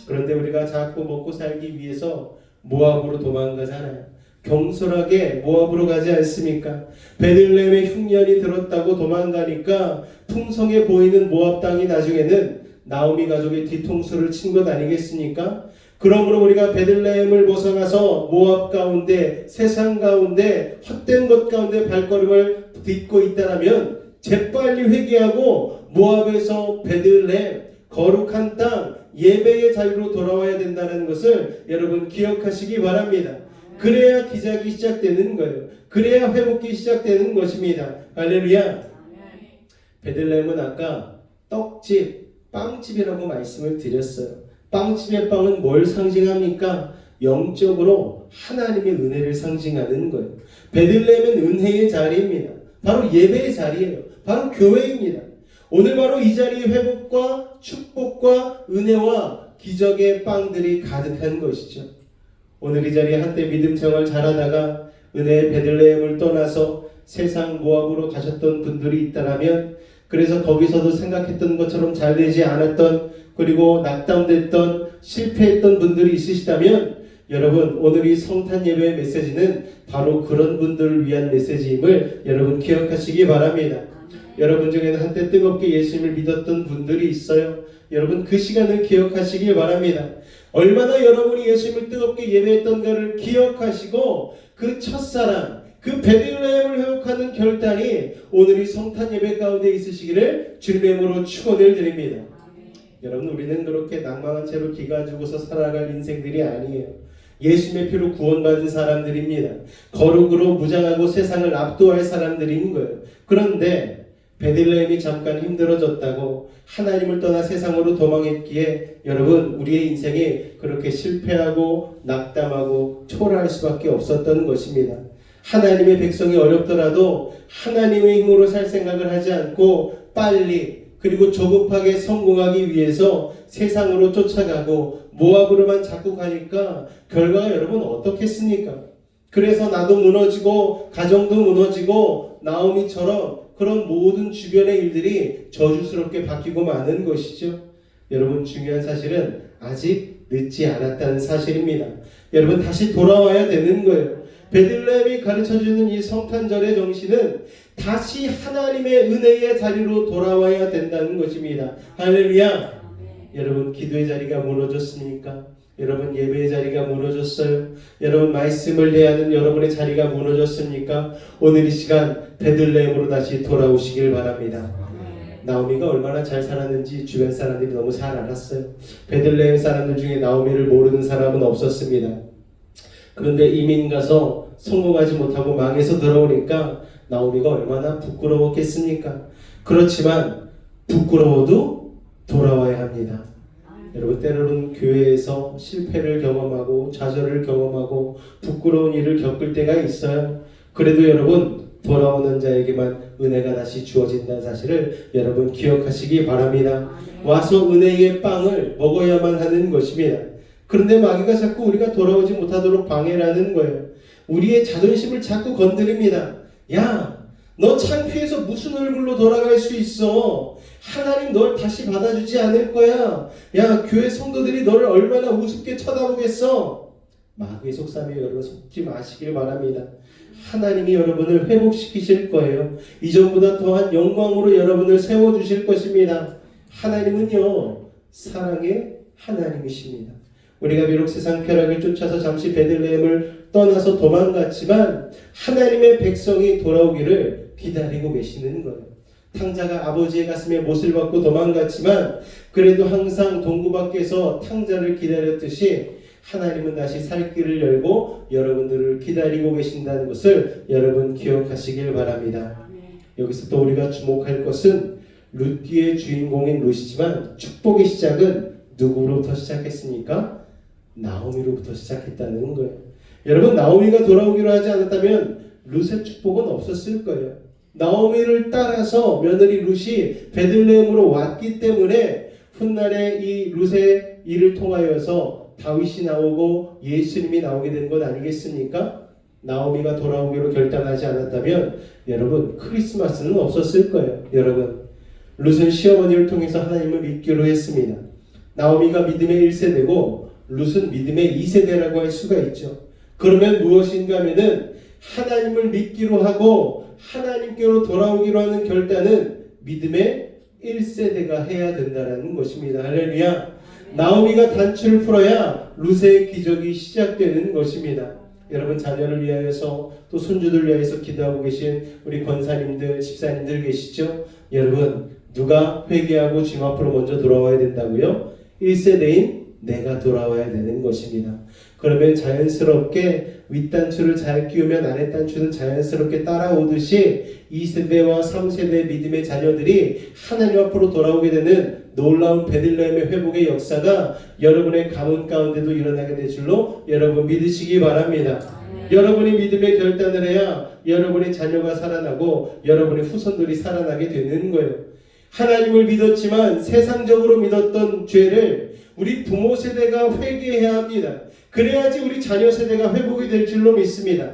그런데 우리가 자꾸 먹고 살기 위해서 모압으로 도망가잖아요. 경솔하게 모압으로 가지 않습니까? 베들레헴의 흉년이 들었다고 도망가니까 풍성해 보이는 모압 땅이 나중에는 나오미 가족의 뒤통수를 친 것 아니겠습니까? 그러므로 우리가 베들레헴을 벗어나서 모압 가운데, 세상 가운데, 헛된 것 가운데 발걸음을 딛고 있다면 재빨리 회개하고 모압에서 베들레헴, 거룩한 땅, 예배의 자리로 돌아와야 된다는 것을 여러분 기억하시기 바랍니다. 그래야 기적이 시작되는 거예요. 그래야 회복이 시작되는 것입니다. 할렐루야. 베들레헴은 아까 떡집, 빵집이라고 말씀을 드렸어요. 빵집의 빵은 뭘 상징합니까? 영적으로 하나님의 은혜를 상징하는 거예요. 베들레헴은 은혜의 자리입니다. 바로 예배의 자리예요. 바로 교회입니다. 오늘 바로 이 자리에 회복과 축복과 은혜와 기적의 빵들이 가득한 것이죠. 오늘 이 자리에 한때 믿음 생활 잘하다가 은혜의 베들레헴을 떠나서 세상 모압으로 가셨던 분들이 있다면 그래서 거기서도 생각했던 것처럼 잘 되지 않았던, 그리고 낙담됐던, 실패했던 분들이 있으시다면 여러분, 오늘 이 성탄 예배의 메시지는 바로 그런 분들을 위한 메시지임을 여러분 기억하시기 바랍니다. 여러분 중에는 한때 뜨겁게 예수님을 믿었던 분들이 있어요. 여러분 그 시간을 기억하시기 바랍니다. 얼마나 여러분이 예수님을 뜨겁게 예배했던가를 기억하시고 그 첫사랑, 그 베들레헴을 회복하는 결단이 오늘 이 성탄 예배 가운데 있으시기를 주님의 이름으로 축원을 드립니다. 여러분, 우리는 그렇게 낭망한 채로 기가지고서 살아갈 인생들이 아니에요. 예수님의 피로 구원받은 사람들입니다. 거룩으로 무장하고 세상을 압도할 사람들인 거예요. 그런데 베들레헴이 잠깐 힘들어졌다고 하나님을 떠나 세상으로 도망했기에 여러분, 우리의 인생이 그렇게 실패하고 낙담하고 초라할 수밖에 없었던 것입니다. 하나님의 백성이 어렵더라도 하나님의 힘으로 살 생각을 하지 않고 빨리 그리고 조급하게 성공하기 위해서 세상으로 쫓아가고 모압으로만 자꾸 가니까 결과가 여러분 어떻겠습니까? 그래서 나도 무너지고 가정도 무너지고 나오미처럼 그런 모든 주변의 일들이 저주스럽게 바뀌고 마는 것이죠. 여러분, 중요한 사실은 아직 늦지 않았다는 사실입니다. 여러분, 다시 돌아와야 되는 거예요. 베들레헴이 가르쳐주는 이 성탄절의 정신은 다시 하나님의 은혜의 자리로 돌아와야 된다는 것입니다. 할렐루야. 여러분, 기도의 자리가 무너졌습니까? 여러분, 예배의 자리가 무너졌어요? 여러분, 말씀을 대하는 여러분의 자리가 무너졌습니까? 오늘 이 시간 베들레헴으로 다시 돌아오시길 바랍니다. 나오미가 얼마나 잘 살았는지 주변 사람들이 너무 잘 알았어요. 베들레헴 사람들 중에 나오미를 모르는 사람은 없었습니다. 그런데 이민 가서 성공하지 못하고 망해서 돌아오니까 나오미가 얼마나 부끄러웠겠습니까? 그렇지만 부끄러워도 돌아와야 합니다. 여러분, 때로는 교회에서 실패를 경험하고 좌절을 경험하고 부끄러운 일을 겪을 때가 있어요. 그래도 여러분, 돌아오는 자에게만 은혜가 다시 주어진다는 사실을 여러분 기억하시기 바랍니다. 와서 은혜의 빵을 먹어야만 하는 것입니다. 그런데 마귀가 자꾸 우리가 돌아오지 못하도록 방해를 하는 거예요. 우리의 자존심을 자꾸 건드립니다. 야, 너 창피해서 무슨 얼굴로 돌아갈 수 있어? 하나님 널 다시 받아주지 않을 거야. 야, 교회 성도들이 너를 얼마나 우습게 쳐다보겠어? 마귀의 속삼에 여러분 속지 마시길 바랍니다. 하나님이 여러분을 회복시키실 거예요. 이전보다 더한 영광으로 여러분을 세워주실 것입니다. 하나님은요, 사랑의 하나님이십니다. 우리가 비록 세상 쾌락을 쫓아서 잠시 베들레헴을 떠나서 도망갔지만 하나님의 백성이 돌아오기를 기다리고 계시는 거예요. 탕자가 아버지의 가슴에 못을 받고 도망갔지만 그래도 항상 동구 밖에서 탕자를 기다렸듯이 하나님은 다시 살 길을 열고 여러분들을 기다리고 계신다는 것을 여러분 기억하시길 바랍니다. 여기서 또 우리가 주목할 것은 룻기의 주인공인 룻이지만 축복의 시작은 누구로부터 시작했습니까? 나오미로부터 시작했다는 거예요. 여러분, 나오미가 돌아오기로 하지 않았다면 룻의 축복은 없었을 거예요. 나오미를 따라서 며느리 룻이 베들레헴으로 왔기 때문에 훗날에 이 룻의 일을 통하여서 다윗이 나오고 예수님이 나오게 된 것 아니겠습니까? 나오미가 돌아오기로 결단하지 않았다면 여러분, 크리스마스는 없었을 거예요. 여러분, 룻은 시어머니를 통해서 하나님을 믿기로 했습니다. 나오미가 믿음의 1세대고 룻은 믿음의 2세대라고 할 수가 있죠. 그러면 무엇인가 하면은 하나님을 믿기로 하고 하나님께로 돌아오기로 하는 결단은 믿음의 1세대가 해야 된다는 것입니다. 할렐루야. 나오미가 단추를 풀어야 룻의 기적이 시작되는 것입니다. 여러분, 자녀를 위하여서 또 손주들 위하여서 기도하고 계신 우리 권사님들, 집사님들 계시죠? 여러분, 누가 회개하고 주님 앞으로 먼저 돌아와야 된다고요? 1세대인 내가 돌아와야 되는 것입니다. 그러면 자연스럽게 윗단추를 잘 끼우면 아랫단추는 자연스럽게 따라오듯이 2세대와 3세대 믿음의 자녀들이 하나님 앞으로 돌아오게 되는 놀라운 베들레헴의 회복의 역사가 여러분의 가문 가운데도 일어나게 될 줄로 여러분 믿으시기 바랍니다. 여러분이 믿음의 결단을 해야 여러분의 자녀가 살아나고 여러분의 후손들이 살아나게 되는 거예요. 하나님을 믿었지만 세상적으로 믿었던 죄를 우리 부모 세대가 회개해야 합니다. 그래야지 우리 자녀 세대가 회복이 될 줄로 믿습니다.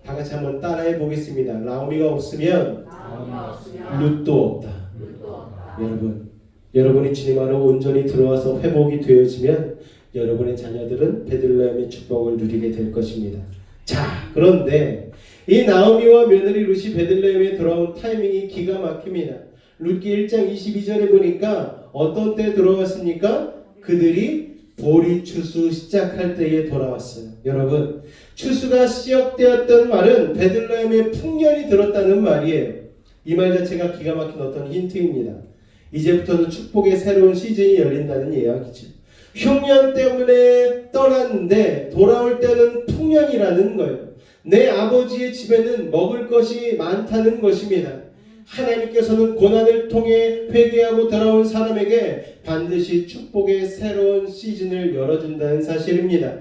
다 같이 한번 따라해 보겠습니다. 나오미가 없으면 룻도 없다. 여러분이 주님 안에 온전히 들어와서 회복이 되어지면 여러분의 자녀들은 베들레헴의 축복을 누리게 될 것입니다. 자, 그런데 이 나오미와 며느리 룻이 베들레헴에 돌아온 타이밍이 기가 막힙니다. 룻기 1장 22절에 보니까 어떤 때 돌아왔습니까? 그들이 보리 추수 시작할 때에 돌아왔어요. 여러분, 추수가 시작되었던 말은 베들레헴에 풍년이 들었다는 말이에요. 이 말 자체가 기가 막힌 어떤 힌트입니다. 이제부터는 축복의 새로운 시즌이 열린다는 이야기죠. 흉년 때문에 떠났는데 돌아올 때는 풍년이라는 거예요. 내 아버지의 집에는 먹을 것이 많다는 것입니다. 하나님께서는 고난을 통해 회개하고 돌아온 사람에게 반드시 축복의 새로운 시즌을 열어준다는 사실입니다.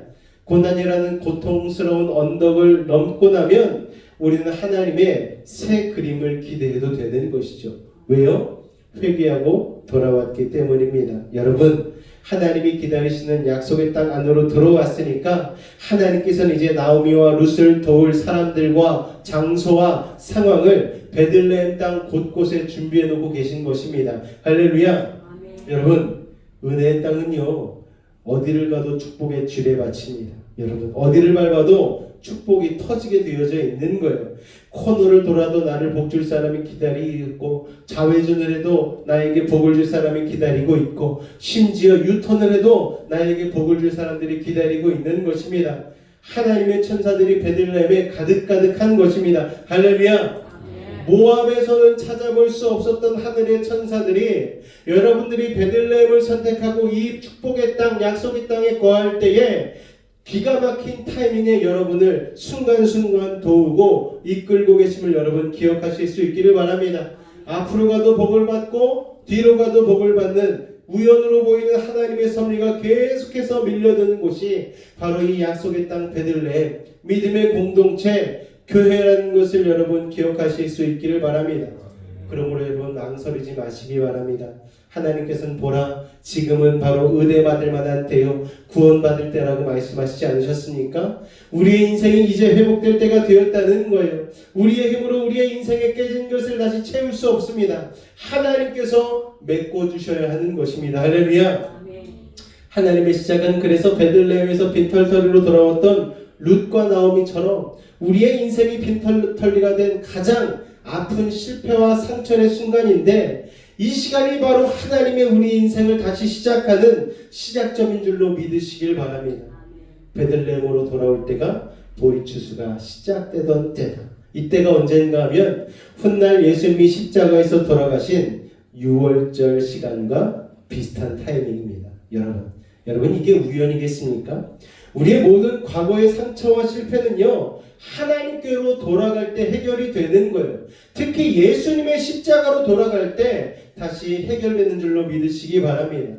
고난이라는 고통스러운 언덕을 넘고 나면 우리는 하나님의 새 그림을 기대해도 되는 것이죠. 왜요? 회개하고 돌아왔기 때문입니다. 여러분, 하나님이 기다리시는 약속의 땅 안으로 들어왔으니까 하나님께서는 이제 나오미와 룻을 도울 사람들과 장소와 상황을 베들레헴 땅 곳곳에 준비해 놓고 계신 것입니다. 할렐루야. 아멘. 여러분, 은혜의 땅은요, 어디를 가도 축복의 지뢰밭입니다. 여러분, 어디를 밟아도 축복이 터지게 되어져 있는 거예요. 코너를 돌아도 나를 복줄 사람이 기다리고 있고, 좌회전을 해도 나에게 복을 줄 사람이 기다리고 있고, 심지어 유턴을 해도 나에게 복을 줄 사람들이 기다리고 있는 것입니다. 하나님의 천사들이 베들레헴에 가득가득한 것입니다. 할렐루야. 모압에서는 찾아볼 수 없었던 하늘의 천사들이 여러분들이 베들레헴을 선택하고 이 축복의 땅, 약속의 땅에 거할 때에 기가 막힌 타이밍에 여러분을 순간순간 도우고 이끌고 계심을 여러분 기억하실 수 있기를 바랍니다. 앞으로 가도 복을 받고 뒤로 가도 복을 받는 우연으로 보이는 하나님의 섭리가 계속해서 밀려드는 곳이 바로 이 약속의 땅 베들레헴, 믿음의 공동체, 교회라는 것을 여러분 기억하실 수 있기를 바랍니다. 그러므로 여러분 망설이지 마시기 바랍니다. 하나님께서는 보라, 지금은 바로 은혜받을 만한 때요, 구원받을 때라고 말씀하시지 않으셨습니까? 우리의 인생이 이제 회복될 때가 되었다는 거예요. 우리의 힘으로 우리의 인생에 깨진 것을 다시 채울 수 없습니다. 하나님께서 메꿔주셔야 하는 것입니다. 할렐루야. 하나님의 시작은 그래서 베들레헴에서 빈털터리로 돌아왔던 룻과 나오미처럼 우리의 인생이 빈털터리가 된 가장 아픈 실패와 상처의 순간인데, 이 시간이 바로 하나님의 우리 인생을 다시 시작하는 시작점인 줄로 믿으시길 바랍니다. 베들레헴으로 돌아올 때가 보리추수가 시작되던 때다. 이때가 언젠가 하면 훗날 예수님이 십자가에서 돌아가신 6월절 시간과 비슷한 타이밍입니다. 여러분 이게 우연이겠습니까? 우리의 모든 과거의 상처와 실패는요, 하나님께로 돌아갈 때 해결이 되는 거예요. 특히 예수님의 십자가로 돌아갈 때 다시 해결되는 줄로 믿으시기 바랍니다.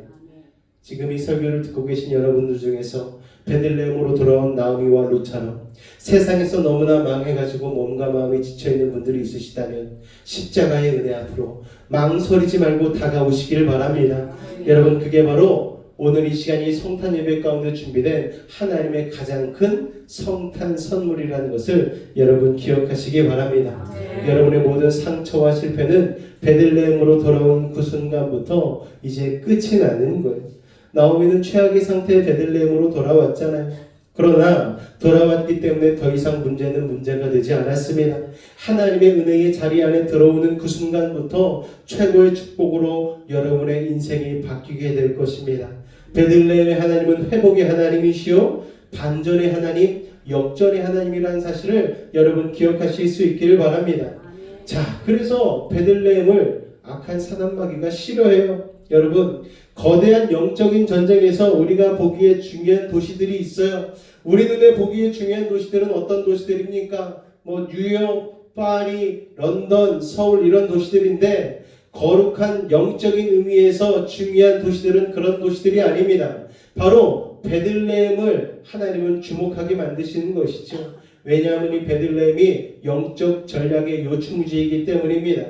지금 이 설교를 듣고 계신 여러분들 중에서 베들레헴으로 돌아온 나오미와 룻처럼 세상에서 너무나 망해가지고 몸과 마음이 지쳐있는 분들이 있으시다면 십자가의 은혜 앞으로 망설이지 말고 다가오시길 바랍니다. 여러분, 그게 바로 오늘 이 시간이 성탄 예배 가운데 준비된 하나님의 가장 큰 성탄 선물이라는 것을 여러분 기억하시기 바랍니다. 여러분의 모든 상처와 실패는 베들레헴으로 돌아온 그 순간부터 이제 끝이 나는 거예요. 나오미는 최악의 상태의 베들레헴으로 돌아왔잖아요. 그러나 돌아왔기 때문에 더 이상 문제는 문제가 되지 않았습니다. 하나님의 은혜의 자리 안에 들어오는 그 순간부터 최고의 축복으로 여러분의 인생이 바뀌게 될 것입니다. 베들레헴의 하나님은 회복의 하나님이시요 반전의 하나님, 역전의 하나님이라는 사실을 여러분 기억하실 수 있기를 바랍니다. 자, 그래서 베들레헴을 악한 사단마귀가 싫어해요. 여러분, 거대한 영적인 전쟁에서 우리가 보기에 중요한 도시들이 있어요. 우리 눈에 보기에 중요한 도시들은 어떤 도시들입니까? 뉴욕, 파리, 런던, 서울 이런 도시들인데, 거룩한 영적인 의미에서 중요한 도시들은 그런 도시들이 아닙니다. 바로 베들레헴을 하나님은 주목하게 만드시는 것이죠. 왜냐하면 이 베들레헴이 영적 전략의 요충지이기 때문입니다.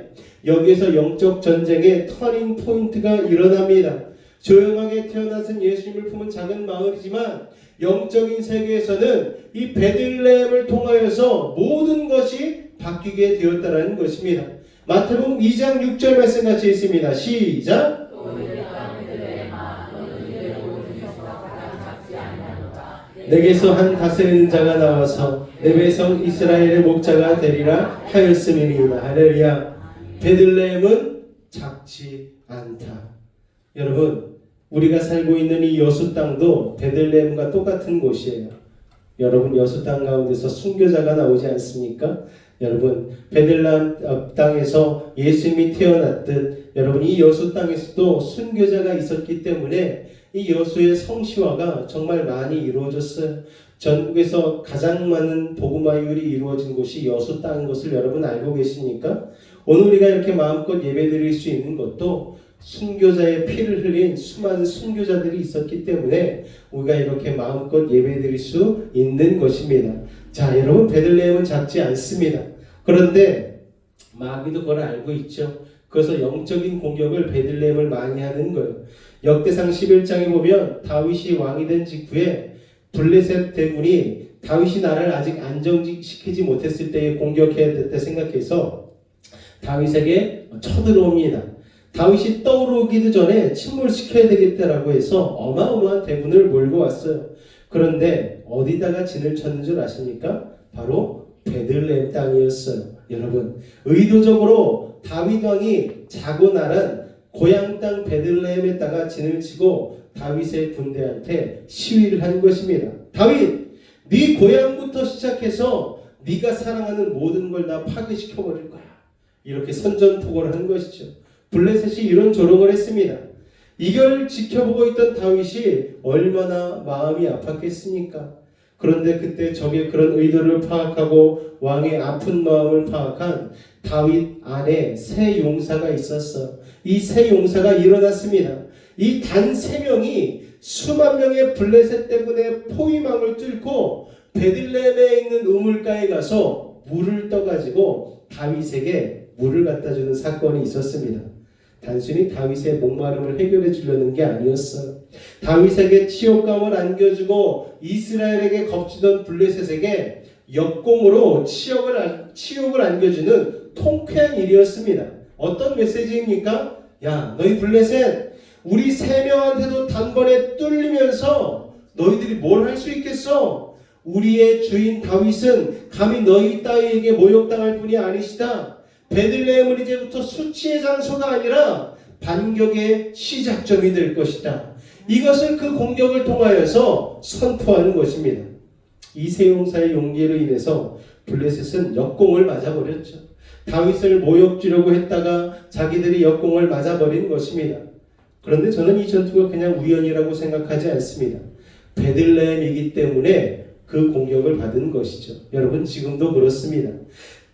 여기에서 영적 전쟁의 터닝 포인트가 일어납니다. 조용하게 태어나신 예수님을 품은 작은 마을이지만 영적인 세계에서는 이 베들레헴을 통하여서 모든 것이 바뀌게 되었다는 것입니다. 마태복음 2장 6절 말씀 같이 있습니다. 시작. 내게서 한 다스리는 자가 나와서 내 백성 이스라엘의 목자가 되리라 하였음이니이다. 할렐루야. 베들레헴은 작지 않다. 여러분, 우리가 살고 있는 이 여수 땅도 베들레헴과 똑같은 곳이에요. 여러분, 여수 땅 가운데서 순교자가 나오지 않습니까? 여러분, 베들레헴 땅에서 예수님이 태어났듯 여러분, 이 여수 땅에서도 순교자가 있었기 때문에 이 여수의 성시화가 정말 많이 이루어졌어요. 전국에서 가장 많은 복음화율이 이루어진 곳이 여수 땅인 것을 여러분 알고 계십니까? 오늘 우리가 이렇게 마음껏 예배드릴 수 있는 것도 순교자의 피를 흘린 수많은 순교자들이 있었기 때문에 우리가 이렇게 마음껏 예배드릴 수 있는 것입니다. 자, 여러분, 베들레헴은 작지 않습니다. 그런데 마귀도 그걸 알고 있죠. 그래서 영적인 공격을 베들레헴을 많이 하는 거예요. 역대상 11장에 보면 다윗이 왕이 된 직후에 블레셋 대군이 다윗이 나라를 아직 안정시키지 못했을 때에 공격해야 됐다 생각해서 다윗에게 쳐들어옵니다. 다윗이 떠오르기도 전에 침몰시켜야 되겠다라고 해서 어마어마한 대군을 몰고 왔어요. 그런데 어디다가 진을 쳤는 줄 아십니까? 바로 베들레헴 땅이었어요. 여러분, 의도적으로 다윗 왕이 자고 나란 고향 땅 베들레헴에다가 진을 치고 다윗의 군대한테 시위를 한 것입니다. 다윗, 네 고향부터 시작해서 네가 사랑하는 모든 걸 다 파괴시켜 버릴 거야. 이렇게 선전포고를 한 것이죠. 블레셋이 이런 조롱을 했습니다. 이걸 지켜보고 있던 다윗이 얼마나 마음이 아팠겠습니까? 그런데 그때 적의 그런 의도를 파악하고 왕의 아픈 마음을 파악한 다윗 안에 세 용사가 있었어. 이 세 용사가 일어났습니다. 이 단 3명이 수만 명의 블레셋 때문에 포위망을 뚫고 베들레헴에 있는 우물가에 가서 물을 떠가지고 다윗에게 물을 갖다 주는 사건이 있었습니다. 단순히 다윗의 목마름을 해결해 주려는 게 아니었어요. 다윗에게 치욕감을 안겨주고 이스라엘에게 겁주던 블레셋에게 역공으로 치욕을 안겨주는 통쾌한 일이었습니다. 어떤 메시지입니까? 야, 너희 블레셋, 우리 3명한테도 단번에 뚫리면서 너희들이 뭘 할 수 있겠어? 우리의 주인 다윗은 감히 너희 따위에게 모욕당할 뿐이 아니시다. 베들레헴은 이제부터 수치의 장소가 아니라 반격의 시작점이 될 것이다. 이것을 그 공격을 통하여서 선포하는 것입니다. 이 세 용사의 용기로 인해서 블레셋은 역공을 맞아버렸죠. 다윗을 모욕 주려고 했다가 자기들이 역공을 맞아버린 것입니다. 그런데 저는 이 전투가 그냥 우연이라고 생각하지 않습니다. 베들레헴이기 때문에 그 공격을 받은 것이죠. 여러분, 지금도 그렇습니다.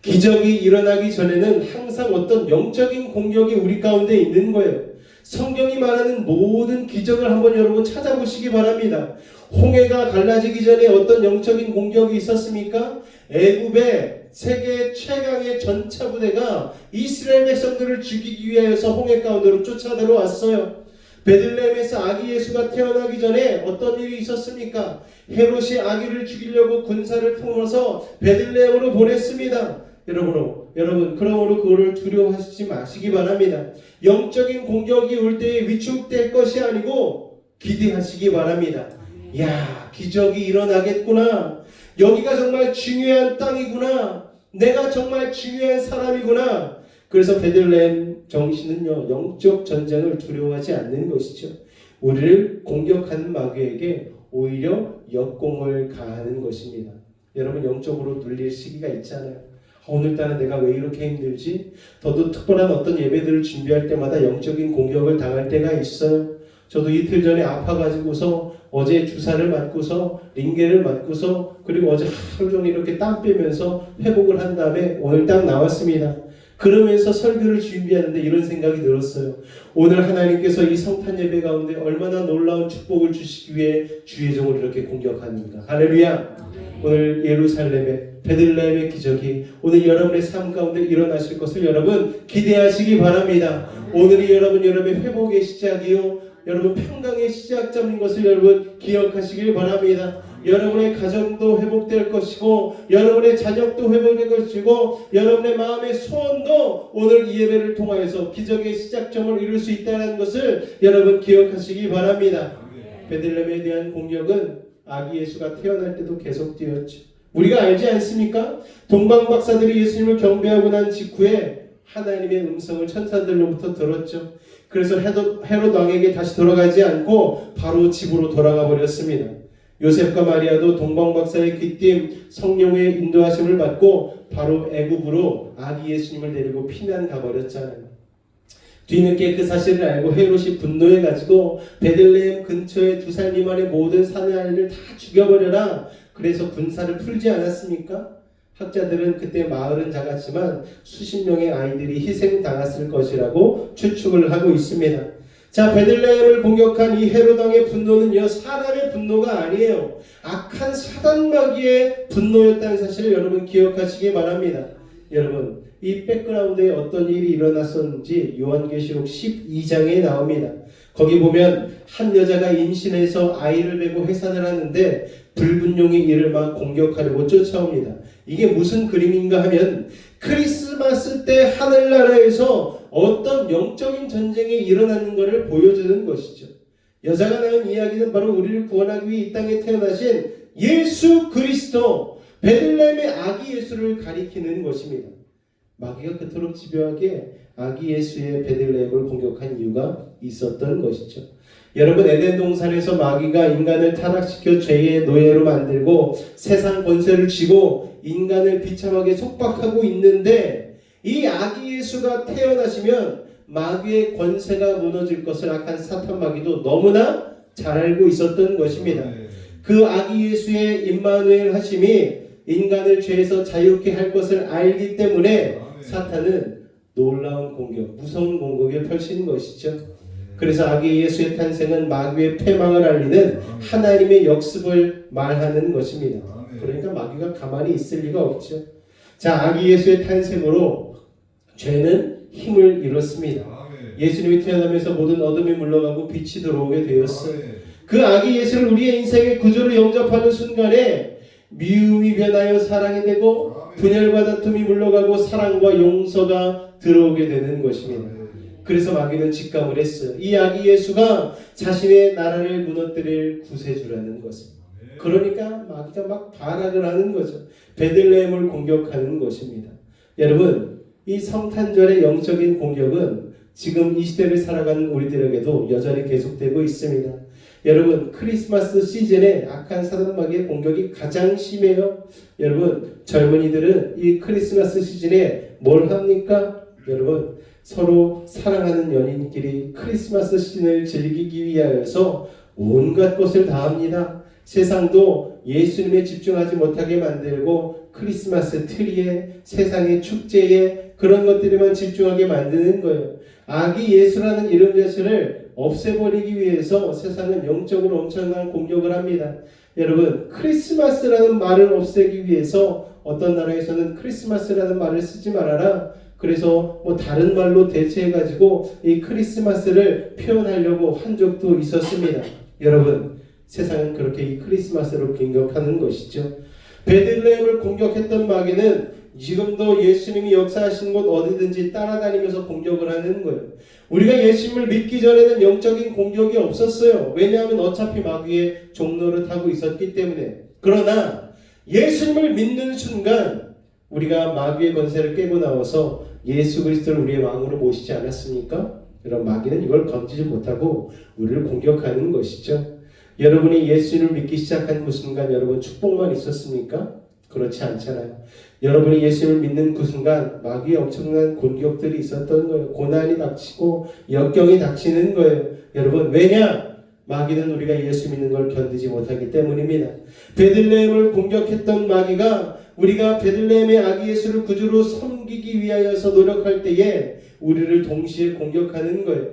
기적이 일어나기 전에는 항상 어떤 영적인 공격이 우리 가운데 있는 거예요. 성경이 말하는 모든 기적을 한번 여러분 찾아보시기 바랍니다. 홍해가 갈라지기 전에 어떤 영적인 공격이 있었습니까? 애굽의 세계 최강의 전차 부대가 이스라엘 백성들을 죽이기 위하여서 홍해 가운데로 쫓아 들어왔어요. 베들레헴에서 아기 예수가 태어나기 전에 어떤 일이 있었습니까? 헤롯이 아기를 죽이려고 군사를 품어서 베들레헴으로 보냈습니다. 여러분, 그러므로 그거를 두려워하시지 마시기 바랍니다. 영적인 공격이 올 때에 위축될 것이 아니고 기대하시기 바랍니다. 야, 기적이 일어나겠구나. 여기가 정말 중요한 땅이구나. 내가 정말 중요한 사람이구나. 그래서 베들레헴 정신은요, 영적 전쟁을 두려워하지 않는 것이죠. 우리를 공격하는 마귀에게 오히려 역공을 가하는 것입니다. 여러분, 영적으로 눌릴 시기가 있잖아요. 오늘따라 내가 왜 이렇게 힘들지? 더도 특별한 어떤 예배들을 준비할 때마다 영적인 공격을 당할 때가 있어요. 저도 이틀 전에 아파가지고서 어제 주사를 맞고서 링겔을 맞고서 그리고 어제 하루 종일 이렇게 땀 빼면서 회복을 한 다음에 오늘 딱 나왔습니다. 그러면서 설교를 준비하는데 이런 생각이 들었어요. 오늘 하나님께서 이 성탄 예배 가운데 얼마나 놀라운 축복을 주시기 위해 주의 종을 이렇게 공격하는가. 할렐루야. 오늘 예루살렘의 베들레헴의 기적이 오늘 여러분의 삶 가운데 일어나실 것을 여러분 기대하시기 바랍니다. 오늘이 여러분의 회복의 시작이요, 여러분 평강의 시작점인 것을 여러분 기억하시길 바랍니다. 여러분의 가정도 회복될 것이고 여러분의 자녀도 회복될 것이고 여러분의 마음의 소원도 오늘 이 예배를 통하여서 기적의 시작점을 이룰 수 있다는 것을 여러분 기억하시기 바랍니다. 베들레헴에 대한 공격은 아기 예수가 태어날 때도 계속되었죠. 우리가 알지 않습니까? 동방 박사들이 예수님을 경배하고 난 직후에 하나님의 음성을 천사들로부터 들었죠. 그래서 헤롯 왕에게 다시 돌아가지 않고 바로 집으로 돌아가 버렸습니다. 요셉과 마리아도 동방 박사의 귀띔 성령의 인도하심을 받고 바로 애굽으로 아기 예수님을 데리고 피난 가버렸잖아요. 뒤늦게 그 사실을 알고 헤롯이 분노해가지고 베들레헴 근처에 2살 미만의 모든 사내 아이를 다 죽여버려라. 그래서 군사를 풀지 않았습니까? 학자들은 그때 마을은 작았지만 수십 명의 아이들이 희생당했을 것이라고 추측을 하고 있습니다. 자, 베들레헴을 공격한 이 헤롯 왕의 분노는요, 사람의 분노가 아니에요. 악한 사단 마귀의 분노였다는 사실을 여러분 기억하시기 바랍니다. 여러분, 이 백그라운드에 어떤 일이 일어났었는지 요한계시록 12장에 나옵니다. 거기 보면 한 여자가 임신해서 아이를 베고 해산을 하는데 붉은 용이 이를 막 공격하려고 쫓아옵니다. 이게 무슨 그림인가 하면 크리스마스 때 하늘나라에서 어떤 영적인 전쟁이 일어나는 것을 보여주는 것이죠. 여자가 낳은 이야기는 바로 우리를 구원하기 위해 이 땅에 태어나신 예수 그리스도, 베들레헴의 아기 예수를 가리키는 것입니다. 마귀가 그토록 집요하게 아기 예수의 베들레헴을 공격한 이유가 있었던 것이죠. 여러분, 에덴 동산에서 마귀가 인간을 타락시켜 죄의 노예로 만들고 세상 권세를 쥐고 인간을 비참하게 속박하고 있는데 이 아기 예수가 태어나시면 마귀의 권세가 무너질 것을 악한 사탄 마귀도 너무나 잘 알고 있었던 것입니다. 그 아기 예수의 임마누엘 하심이 인간을 죄에서 자유케 할 것을 알기 때문에 사탄은 놀라운 공격, 무서운 공격을 펼치는 것이죠. 그래서 아기 예수의 탄생은 마귀의 패망을 알리는 하나님의 역습을 말하는 것입니다. 그러니까 마귀가 가만히 있을 리가 없죠. 자, 아기 예수의 탄생으로 죄는 힘을 잃었습니다. 예수님이 태어나면서 모든 어둠이 물러가고 빛이 들어오게 되었어요. 그 아기 예수를 우리의 인생의 구조로 영접하는 순간에 미움이 변하여 사랑이 되고 분열과 다툼이 물러가고 사랑과 용서가 들어오게 되는 것입니다. 그래서 마귀는 직감을 했어요. 이 아기 예수가 자신의 나라를 무너뜨릴 구세주라는 것입니다. 그러니까 마귀가 막 발악을 하는 거죠. 베들레헴을 공격하는 것입니다. 여러분, 이 성탄절의 영적인 공격은 지금 이 시대를 살아가는 우리들에게도 여전히 계속되고 있습니다. 여러분, 크리스마스 시즌에 악한 사단 마귀의 공격이 가장 심해요. 여러분, 젊은이들은 이 크리스마스 시즌에 뭘 합니까? 여러분, 서로 사랑하는 연인끼리 크리스마스 시즌을 즐기기 위하여서 온갖 것을 다 합니다. 세상도 예수님에 집중하지 못하게 만들고 크리스마스 트리에, 세상의 축제에 그런 것들에만 집중하게 만드는 거예요. 아기 예수라는 이름 자체를 없애버리기 위해서 세상은 영적으로 엄청난 공격을 합니다. 여러분, 크리스마스라는 말을 없애기 위해서 어떤 나라에서는 크리스마스라는 말을 쓰지 말아라. 그래서 뭐 다른 말로 대체해가지고 이 크리스마스를 표현하려고 한 적도 있었습니다. 여러분, 세상은 그렇게 이 크리스마스를 공격하는 것이죠. 베들레헴을 공격했던 마귀는 지금도 예수님이 역사하신 곳 어디든지 따라다니면서 공격을 하는 거예요. 우리가 예수님을 믿기 전에는 영적인 공격이 없었어요. 왜냐하면 어차피 마귀의 종로를 타고 있었기 때문에. 그러나 예수님을 믿는 순간 우리가 마귀의 권세를 깨고 나와서 예수 그리스도를 우리의 왕으로 모시지 않았습니까? 그럼 마귀는 이걸 건지지 못하고 우리를 공격하는 것이죠. 여러분이 예수님을 믿기 시작한 그 순간 여러분 축복만 있었습니까? 그렇지 않잖아요. 여러분이 예수님을 믿는 그 순간 마귀의 엄청난 공격들이 있었던 거예요. 고난이 닥치고 역경이 닥치는 거예요. 여러분, 왜냐? 마귀는 우리가 예수 믿는 걸 견디지 못하기 때문입니다. 베들레헴을 공격했던 마귀가 우리가 베들레헴의 아기 예수를 구주로 섬기기 위하여서 노력할 때에 우리를 동시에 공격하는 거예요.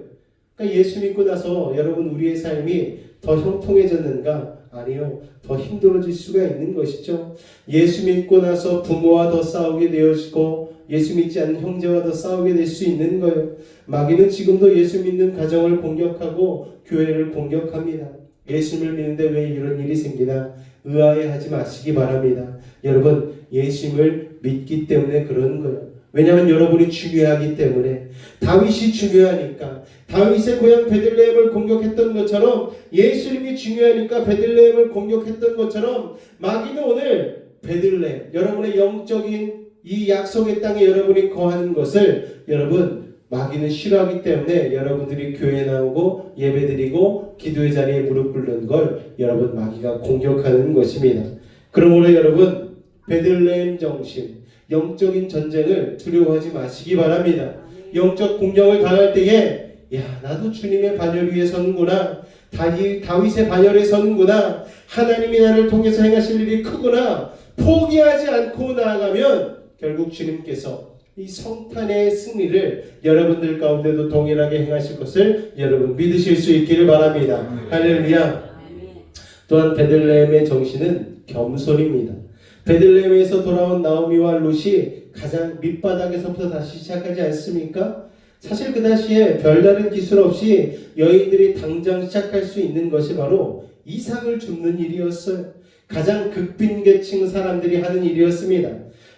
그러니까 예수 믿고 나서 여러분 우리의 삶이 더 형통해졌는가? 아니요. 더 힘들어질 수가 있는 것이죠. 예수 믿고 나서 부모와 더 싸우게 되어지고 예수 믿지 않는 형제와 더 싸우게 될 수 있는 거예요. 마귀는 지금도 예수 믿는 가정을 공격하고 교회를 공격합니다. 예수님을 믿는데 왜 이런 일이 생기나? 의아해하지 마시기 바랍니다. 여러분, 예수님을 믿기 때문에 그런 거예요. 왜냐하면 여러분이 중요하기 때문에. 다윗이 중요하니까. 다윗의 고향 베들레헴을 공격했던 것처럼, 예수님이 중요하니까 베들레헴을 공격했던 것처럼, 마귀는 오늘 베들레헴, 여러분의 영적인 이 약속의 땅에 여러분이 거하는 것을 여러분, 마귀는 싫어하기 때문에 여러분들이 교회에 나오고 예배드리고 기도의 자리에 무릎 꿇는 걸 여러분, 마귀가 공격하는 것입니다. 그러므로 여러분, 베들레헴 정신, 영적인 전쟁을 두려워하지 마시기 바랍니다. 영적 공격을 당할 때에 야, 나도 주님의 반열 위에 서는구나, 다윗의 반열에 서는구나, 하나님이 나를 통해서 행하실 일이 크구나, 포기하지 않고 나아가면 결국 주님께서 이 성탄의 승리를 여러분들 가운데도 동일하게 행하실 것을 여러분 믿으실 수 있기를 바랍니다. 할렐루야. 또한 베들레헴의 정신은 겸손입니다. 베들레헴에서 돌아온 나오미와 룻이 가장 밑바닥에서부터 다시 시작하지 않습니까? 사실 그 당시에 별다른 기술 없이 여인들이 당장 시작할 수 있는 것이 바로 이삭을 줍는 일이었어요. 가장 극빈계층 사람들이 하는 일이었습니다.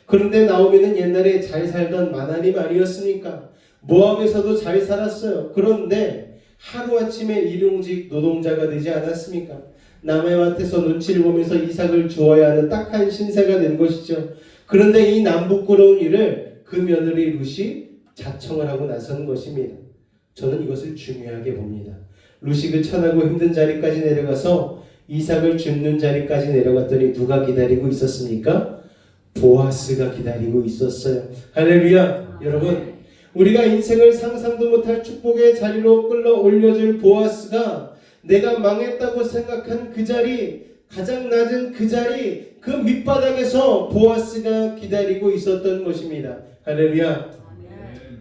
그런데 나오미는 옛날에 잘 살던 마나님 아니었습니까? 모압에서도 잘 살았어요. 그런데 하루아침에 일용직 노동자가 되지 않았습니까? 남해밭에서 눈치를 보면서 이삭을 주어야 하는 딱한 신세가 된 것이죠. 그런데 이 남부끄러운 일을 그 며느리 룻이 자청을 하고 나선 것입니다. 저는 이것을 중요하게 봅니다. 룻이 그 천하고 힘든 자리까지 내려가서 이삭을 줍는 자리까지 내려갔더니 누가 기다리고 있었습니까? 보아스가 기다리고 있었어요. 할렐루야. 여러분, 우리가 인생을 상상도 못할 축복의 자리로 끌어 올려줄 보아스가 내가 망했다고 생각한 그 자리, 가장 낮은 그 자리, 그 밑바닥에서 보아스가 기다리고 있었던 것입니다. 할렐루야.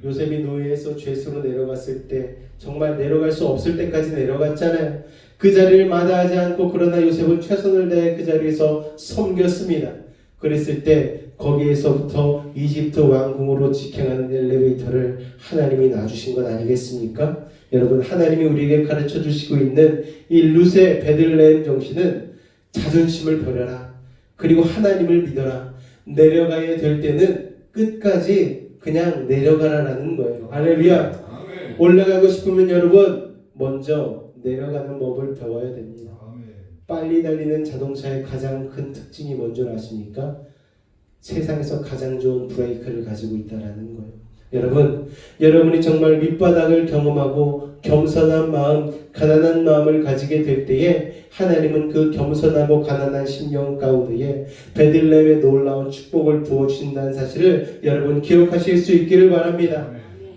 요셉이 노예에서 죄수로 내려갔을 때 정말 내려갈 수 없을 때까지 내려갔잖아요. 그 자리를 마다하지 않고 그러나 요셉은 최선을 다해 그 자리에서 섬겼습니다. 그랬을 때 거기에서부터 이집트 왕궁으로 직행하는 엘리베이터를 하나님이 놔주신 건 아니겠습니까? 여러분, 하나님이 우리에게 가르쳐 주시고 있는 이 룻의 베들레헴 정신은 자존심을 버려라. 그리고 하나님을 믿어라. 내려가야 될 때는 끝까지 그냥 내려가라라는 거예요. 할렐루야. 올라가고 싶으면 여러분 먼저 내려가는 법을 배워야 됩니다. 빨리 달리는 자동차의 가장 큰 특징이 뭔지 아십니까? 세상에서 가장 좋은 브레이크를 가지고 있다라는 거예요. 여러분, 여러분이 정말 밑바닥을 경험하고 겸손한 마음, 가난한 마음을 가지게 될 때에 하나님은 그 겸손하고 가난한 심령 가운데에 베들레헴의 놀라운 축복을 부어주신다는 사실을 여러분 기억하실 수 있기를 바랍니다.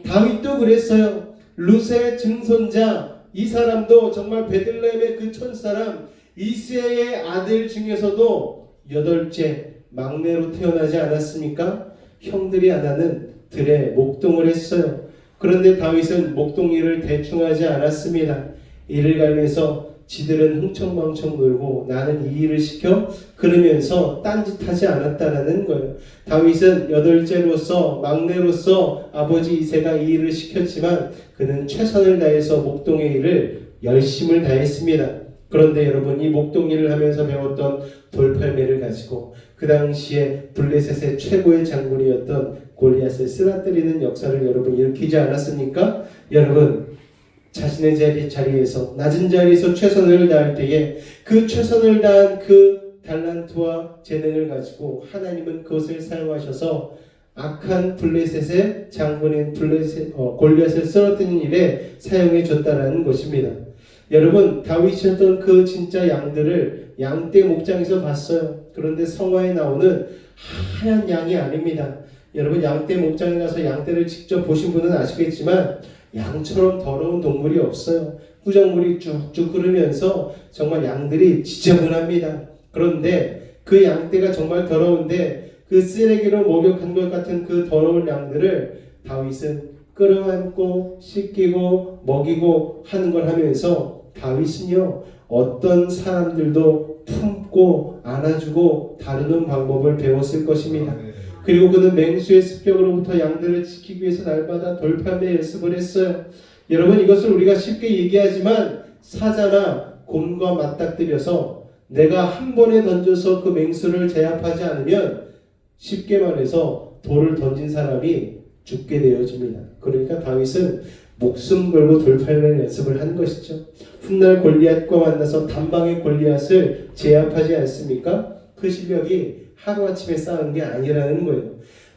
다윗도 그랬어요. 룻의 증손자, 이 사람도 정말 베들레헴의 그 촌사람 이새의 아들 중에서도 8째 막내로 태어나지 않았습니까? 형들이 하나는 들에 목동을 했어요. 그런데 다윗은 목동일을 대충 하지 않았습니다. 이를 갈면서 지들은 흥청망청 놀고 나는 이 일을 시켜 그러면서 딴짓하지 않았다라는 거예요. 다윗은 8째로서 막내로서 아버지 이새가 이 일을 시켰지만 그는 최선을 다해서 목동의 일을 열심을 다했습니다. 그런데 여러분, 이 목동 일을 하면서 배웠던 돌팔매를 가지고 그 당시에 블레셋의 최고의 장군이었던 골리앗을 쓰러뜨리는 역사를 여러분 일으키지 않았습니까? 여러분, 자신의 자리에서 낮은 자리에서 최선을 다할 때에 그 최선을 다한 그 달란트와 재능을 가지고 하나님은 그것을 사용하셔서 악한 블레셋의 장군인 골리앗을 쓰러뜨리는 일에 사용해 줬다라는 것입니다. 여러분, 다윗이 했던 그 진짜 양들을 양떼 목장에서 봤어요. 그런데 성화에 나오는 하얀 양이 아닙니다. 여러분, 양떼 목장에 가서 양떼를 직접 보신 분은 아시겠지만 양처럼 더러운 동물이 없어요. 구정물이 쭉쭉 흐르면서 정말 양들이 지저분합니다. 그런데 그 양떼가 정말 더러운데 그 쓰레기로 목욕한 것 같은 그 더러운 양들을 다윗은 끌어안고 씻기고 먹이고 하는 걸 하면서 다윗은요, 어떤 사람들도 품고 안아주고 다루는 방법을 배웠을 것입니다. 그리고 그는 맹수의 습격으로부터 양들을 지키기 위해서 날마다 돌팔매 연습을 했어요. 여러분, 이것을 우리가 쉽게 얘기하지만 사자나 곰과 맞닥뜨려서 내가 한 번에 던져서 그 맹수를 제압하지 않으면 쉽게 말해서 돌을 던진 사람이 죽게 되어집니다. 그러니까 다윗은 목숨 걸고 돌팔매는 연습을 한 것이죠. 훗날 골리앗과 만나서 단방의 골리앗을 제압하지 않습니까? 그 실력이 하루아침에 쌓은 게 아니라는 거예요.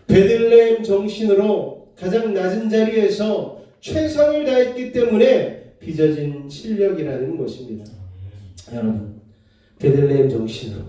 베들레헴 정신으로 가장 낮은 자리에서 최선을 다했기 때문에 빚어진 실력이라는 것입니다. 여러분, 베들레헴 정신으로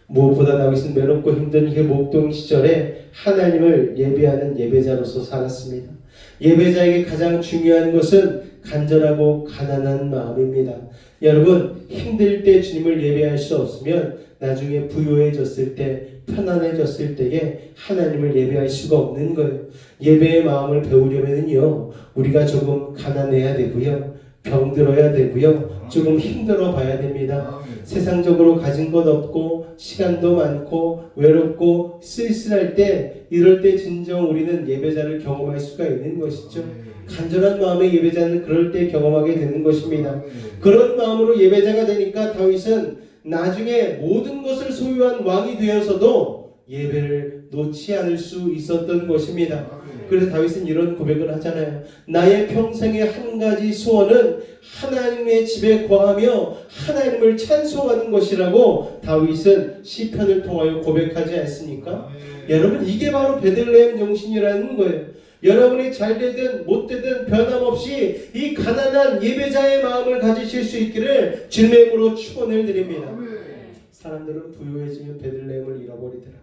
무엇보다 다윗은 외롭고 힘든 그 목동 시절에 하나님을 예배하는 예배자로서 살았습니다. 예배자에게 가장 중요한 것은 간절하고 가난한 마음입니다. 여러분, 힘들 때 주님을 예배할 수 없으면 나중에 부유해졌을 때, 편안해졌을 때에 하나님을 예배할 수가 없는 거예요. 예배의 마음을 배우려면요, 우리가 조금 가난해야 되고요, 병들어야 되고요, 조금 힘들어 봐야 됩니다. 세상적으로 가진 것 없고 시간도 많고 외롭고 쓸쓸할 때, 이럴 때 진정 우리는 예배자를 경험할 수가 있는 것이죠. 간절한 마음의 예배자는 그럴 때 경험하게 되는 것입니다. 그런 마음으로 예배자가 되니까 다윗은 나중에 모든 것을 소유한 왕이 되어서도 예배를 놓지 않을 수 있었던 것입니다. 그래서 다윗은 이런 고백을 하잖아요. 나의 평생의 한 가지 소원은 하나님의 집에 거하며 하나님을 찬송하는 것이라고 다윗은 시편을 통하여 고백하지 않습니까? 여러분, 이게 바로 베들레헴 정신이라는 거예요. 여러분이 잘 되든 못 되든 변함없이 이 가난한 예배자의 마음을 가지실 수 있기를 주님의 이름으로 축원을 드립니다. 사람들은 부유해지면 베들레헴을 잃어버리더라고요.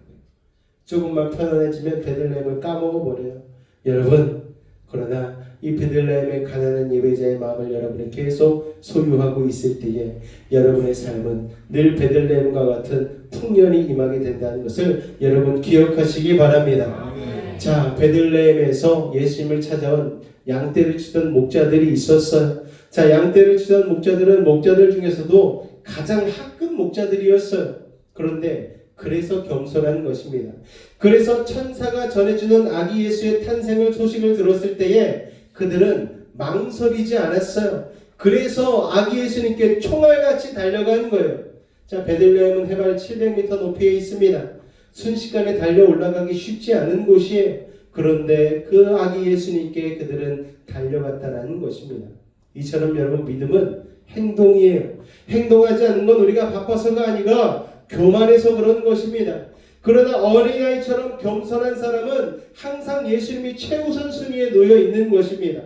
조금만 편안해지면 베들레헴을 까먹어버려요. 여러분, 그러나 이 베들레헴의 가난한 예배자의 마음을 여러분이 계속 소유하고 있을 때에 여러분의 삶은 늘 베들레헴과 같은 풍년이 임하게 된다는 것을 여러분 기억하시기 바랍니다. 자, 베들레헴에서 예수님을 찾아온 양떼를 치던 목자들이 있었어요. 자, 양떼를 치던 목자들은 목자들 중에서도 가장 학급 목자들이었어요. 그런데 그래서 겸손한 것입니다. 그래서 천사가 전해주는 아기 예수의 탄생을 소식을 들었을 때에 그들은 망설이지 않았어요. 그래서 아기 예수님께 총알같이 달려간 거예요. 자, 베들레헴은 해발 700m 높이에 있습니다. 순식간에 달려 올라가기 쉽지 않은 곳이에요. 그런데 그 아기 예수님께 그들은 달려갔다는 것입니다. 이처럼 여러분, 믿음은 행동이에요. 행동하지 않는 건 우리가 바빠서가 아니라 교만해서 그런 것입니다. 그러나 어린아이처럼 겸손한 사람은 항상 예수님이 최우선 순위에 놓여 있는 것입니다.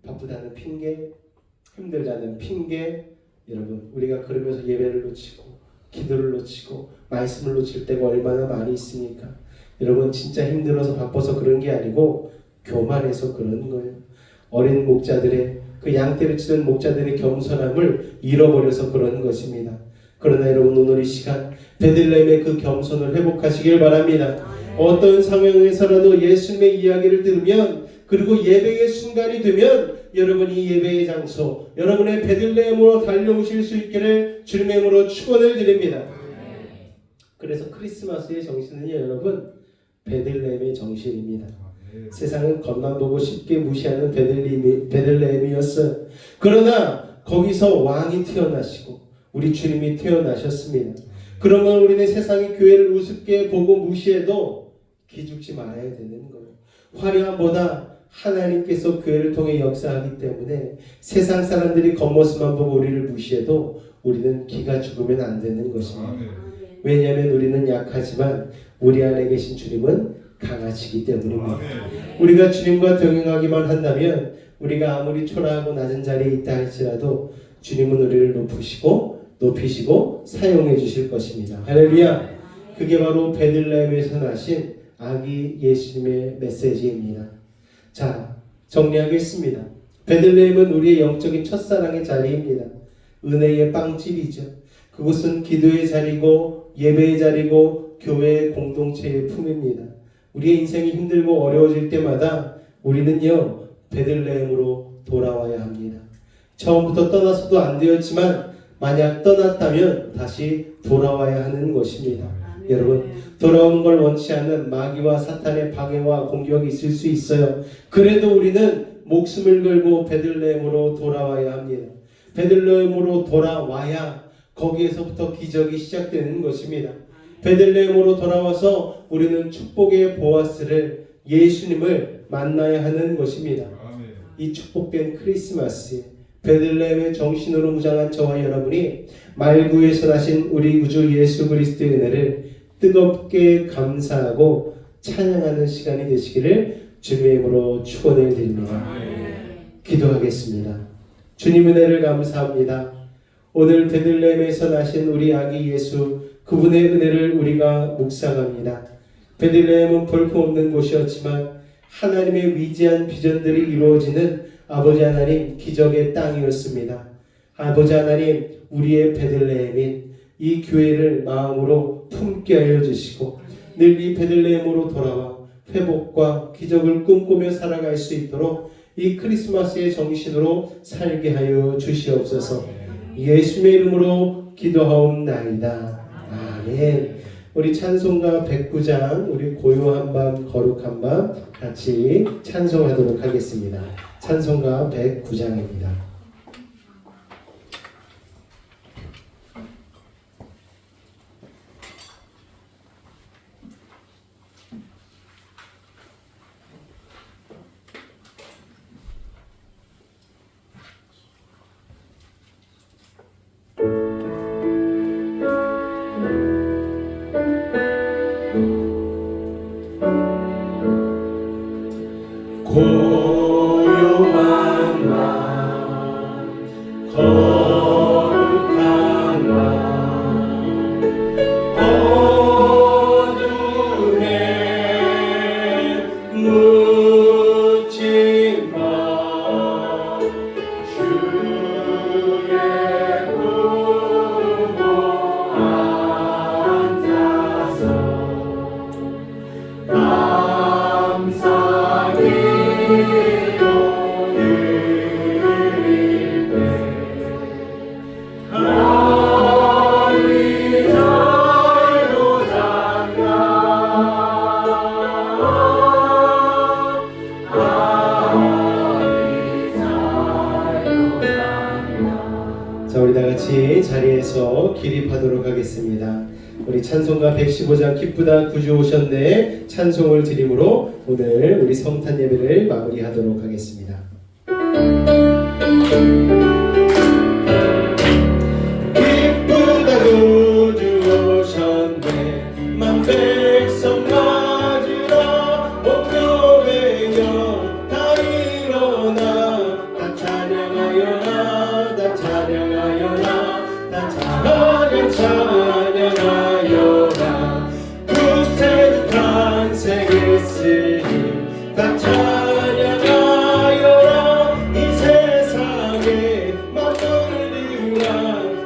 바쁘다는 핑계, 힘들다는 핑계. 여러분, 우리가 그러면서 예배를 놓치고 기도를 놓치고 말씀을 놓칠 때가 얼마나 많이 있습니까? 여러분, 진짜 힘들어서 바빠서 그런 게 아니고 교만해서 그런 거예요. 어린 목자들의, 그 양떼를 치던 목자들의 겸손함을 잃어버려서 그런 것입니다. 그러나 여러분, 오늘 이 시간 베들레헴의 그 겸손을 회복하시길 바랍니다. 어떤 상황에서라도 예수님의 이야기를 들으면, 그리고 예배의 순간이 되면 여러분, 이 예배의 장소, 여러분의 베들레헴으로 달려오실 수 있기를 주님의 이름으로 축원을 드립니다. 그래서 크리스마스의 정신은 여러분, 베들레헴의 정신입니다. 세상은 겉만 보고 쉽게 무시하는 베들레헴이었어요. 그러나 거기서 왕이 태어나시고 우리 주님이 태어나셨습니다. 그러면 우리는 세상이 교회를 우습게 보고 무시해도 기죽지 말아야 되는 거예요. 화려함보다 하나님께서 교회를 통해 역사하기 때문에 세상 사람들이 겉모습만 보고 우리를 무시해도 우리는 기가 죽으면 안 되는 것입니다. 왜냐하면 우리는 약하지만 우리 안에 계신 주님은 강하시기 때문입니다. 우리가 주님과 동행하기만 한다면 우리가 아무리 초라하고 낮은 자리에 있다 할지라도 주님은 우리를 높이시고 사용해 주실 것입니다. 할렐루야. 그게 바로 베들레헴에서 나신 아기 예수님의 메시지입니다. 자, 정리하겠습니다. 베들레헴은 우리의 영적인 첫사랑의 자리입니다. 은혜의 빵집이죠. 그곳은 기도의 자리고 예배의 자리고 교회의 공동체의 품입니다. 우리의 인생이 힘들고 어려워질 때마다 우리는요, 베들레헴으로 돌아와야 합니다. 처음부터 떠나서도 안 되었지만 만약 떠났다면 다시 돌아와야 하는 것입니다. 여러분, 돌아오는 걸 원치 않는 마귀와 사탄의 방해와 공격이 있을 수 있어요. 그래도 우리는 목숨을 걸고 베들레헴으로 돌아와야 합니다. 베들레헴으로 돌아와야 거기에서부터 기적이 시작되는 것입니다. 베들레헴으로 돌아와서 우리는 축복의 보아스를 예수님을 만나야 하는 것입니다. 이 축복된 크리스마스에 베들레헴의 정신으로 무장한 저와 여러분이 말구에서 나신 우리 구주 예수 그리스도의 은혜를 뜨겁게 감사하고 찬양하는 시간이 되시기를 주님의 이름으로 축원을 드립니다. 기도하겠습니다. 주님 은혜를 감사합니다. 오늘 베들레헴에서 나신 우리 아기 예수 그분의 은혜를 우리가 묵상합니다. 베들레헴은 볼품없는 곳이었지만 하나님의 위대한 비전들이 이루어지는 아버지 하나님 기적의 땅이었습니다. 아버지 하나님 우리의 베들레헴인 이 교회를 마음으로 품게 하여 주시고 늘 이 베들레헴으로 돌아와 회복과 기적을 꿈꾸며 살아갈 수 있도록 이 크리스마스의 정신으로 살게 하여 주시옵소서. 예수님의 이름으로 기도하옵나이다. 아멘. 우리 찬송가 109장 우리 고요한 밤 거룩한 밤 같이 찬송하도록 하겠습니다. 찬송가 109장입니다. 고요한 밤 거룩한 밤 어둠에 묻힌 밤 주의 품고 앉아서 감사히 자, 우리 다 같이 자리에서 기립하도록 하겠습니다. 우리 찬송가 115장 기쁘다 구주 오셨네 찬송을 드림으로 오늘 우리 성탄 예배를 마무리하도록 하겠습니다. 기쁘다 구주 오셨네 만 백성 맞으라 옥교 배경 다 일어나 다 찬양하여라 다 찬양하여라 다 찬양하여라 구세주 탄생했으니 다 찬양하여라 이 세상에 맞물리라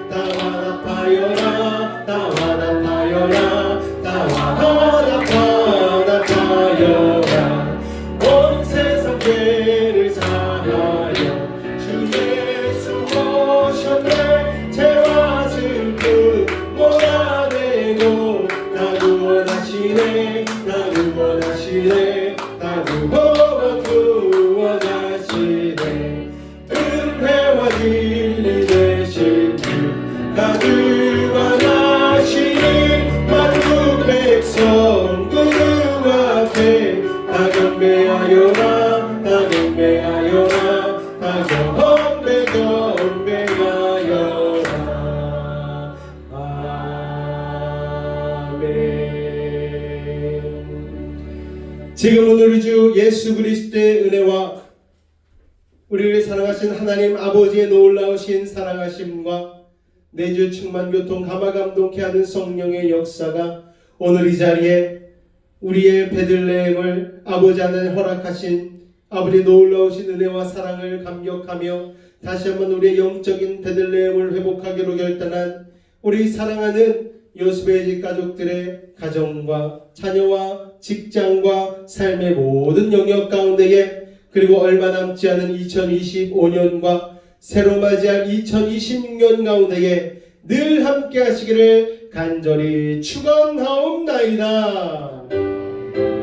다 화답하여라 다 화답하여라 다 화답하여라 온 세상 죄를 사하여 주 예수 오셨네 죄와 슬픔 몰아내고 다 구원하시네 다 구원하시네 다 구원하시네 은혜와 진리 되신 주 가득한 하시니 만국 백성 구주 앞에 다 경배하여라 다 경배하여라 다 경배하여라 아멘. 지금은 우리 주 예수 그리스도의 은혜와 우리를 사랑하신 하나님 아버지의 놀라우신 사랑하심과 내주 충만 교통 감화감동케 하는 성령의 역사가 오늘 이 자리에 우리의 베들레헴을 아버지 하나님 허락하신 아버지 놀라우신 은혜와 사랑을 감격하며 다시 한번 우리의 영적인 베들레헴을 회복하기로 결단한 우리 사랑하는 요셉의 집 가족들의 가정과 자녀와 직장과 삶의 모든 영역 가운데에 그리고 얼마 남지 않은 2025년과 새로 맞이할 2026년 가운데에 늘 함께 하시기를 간절히 축원하옵나이다.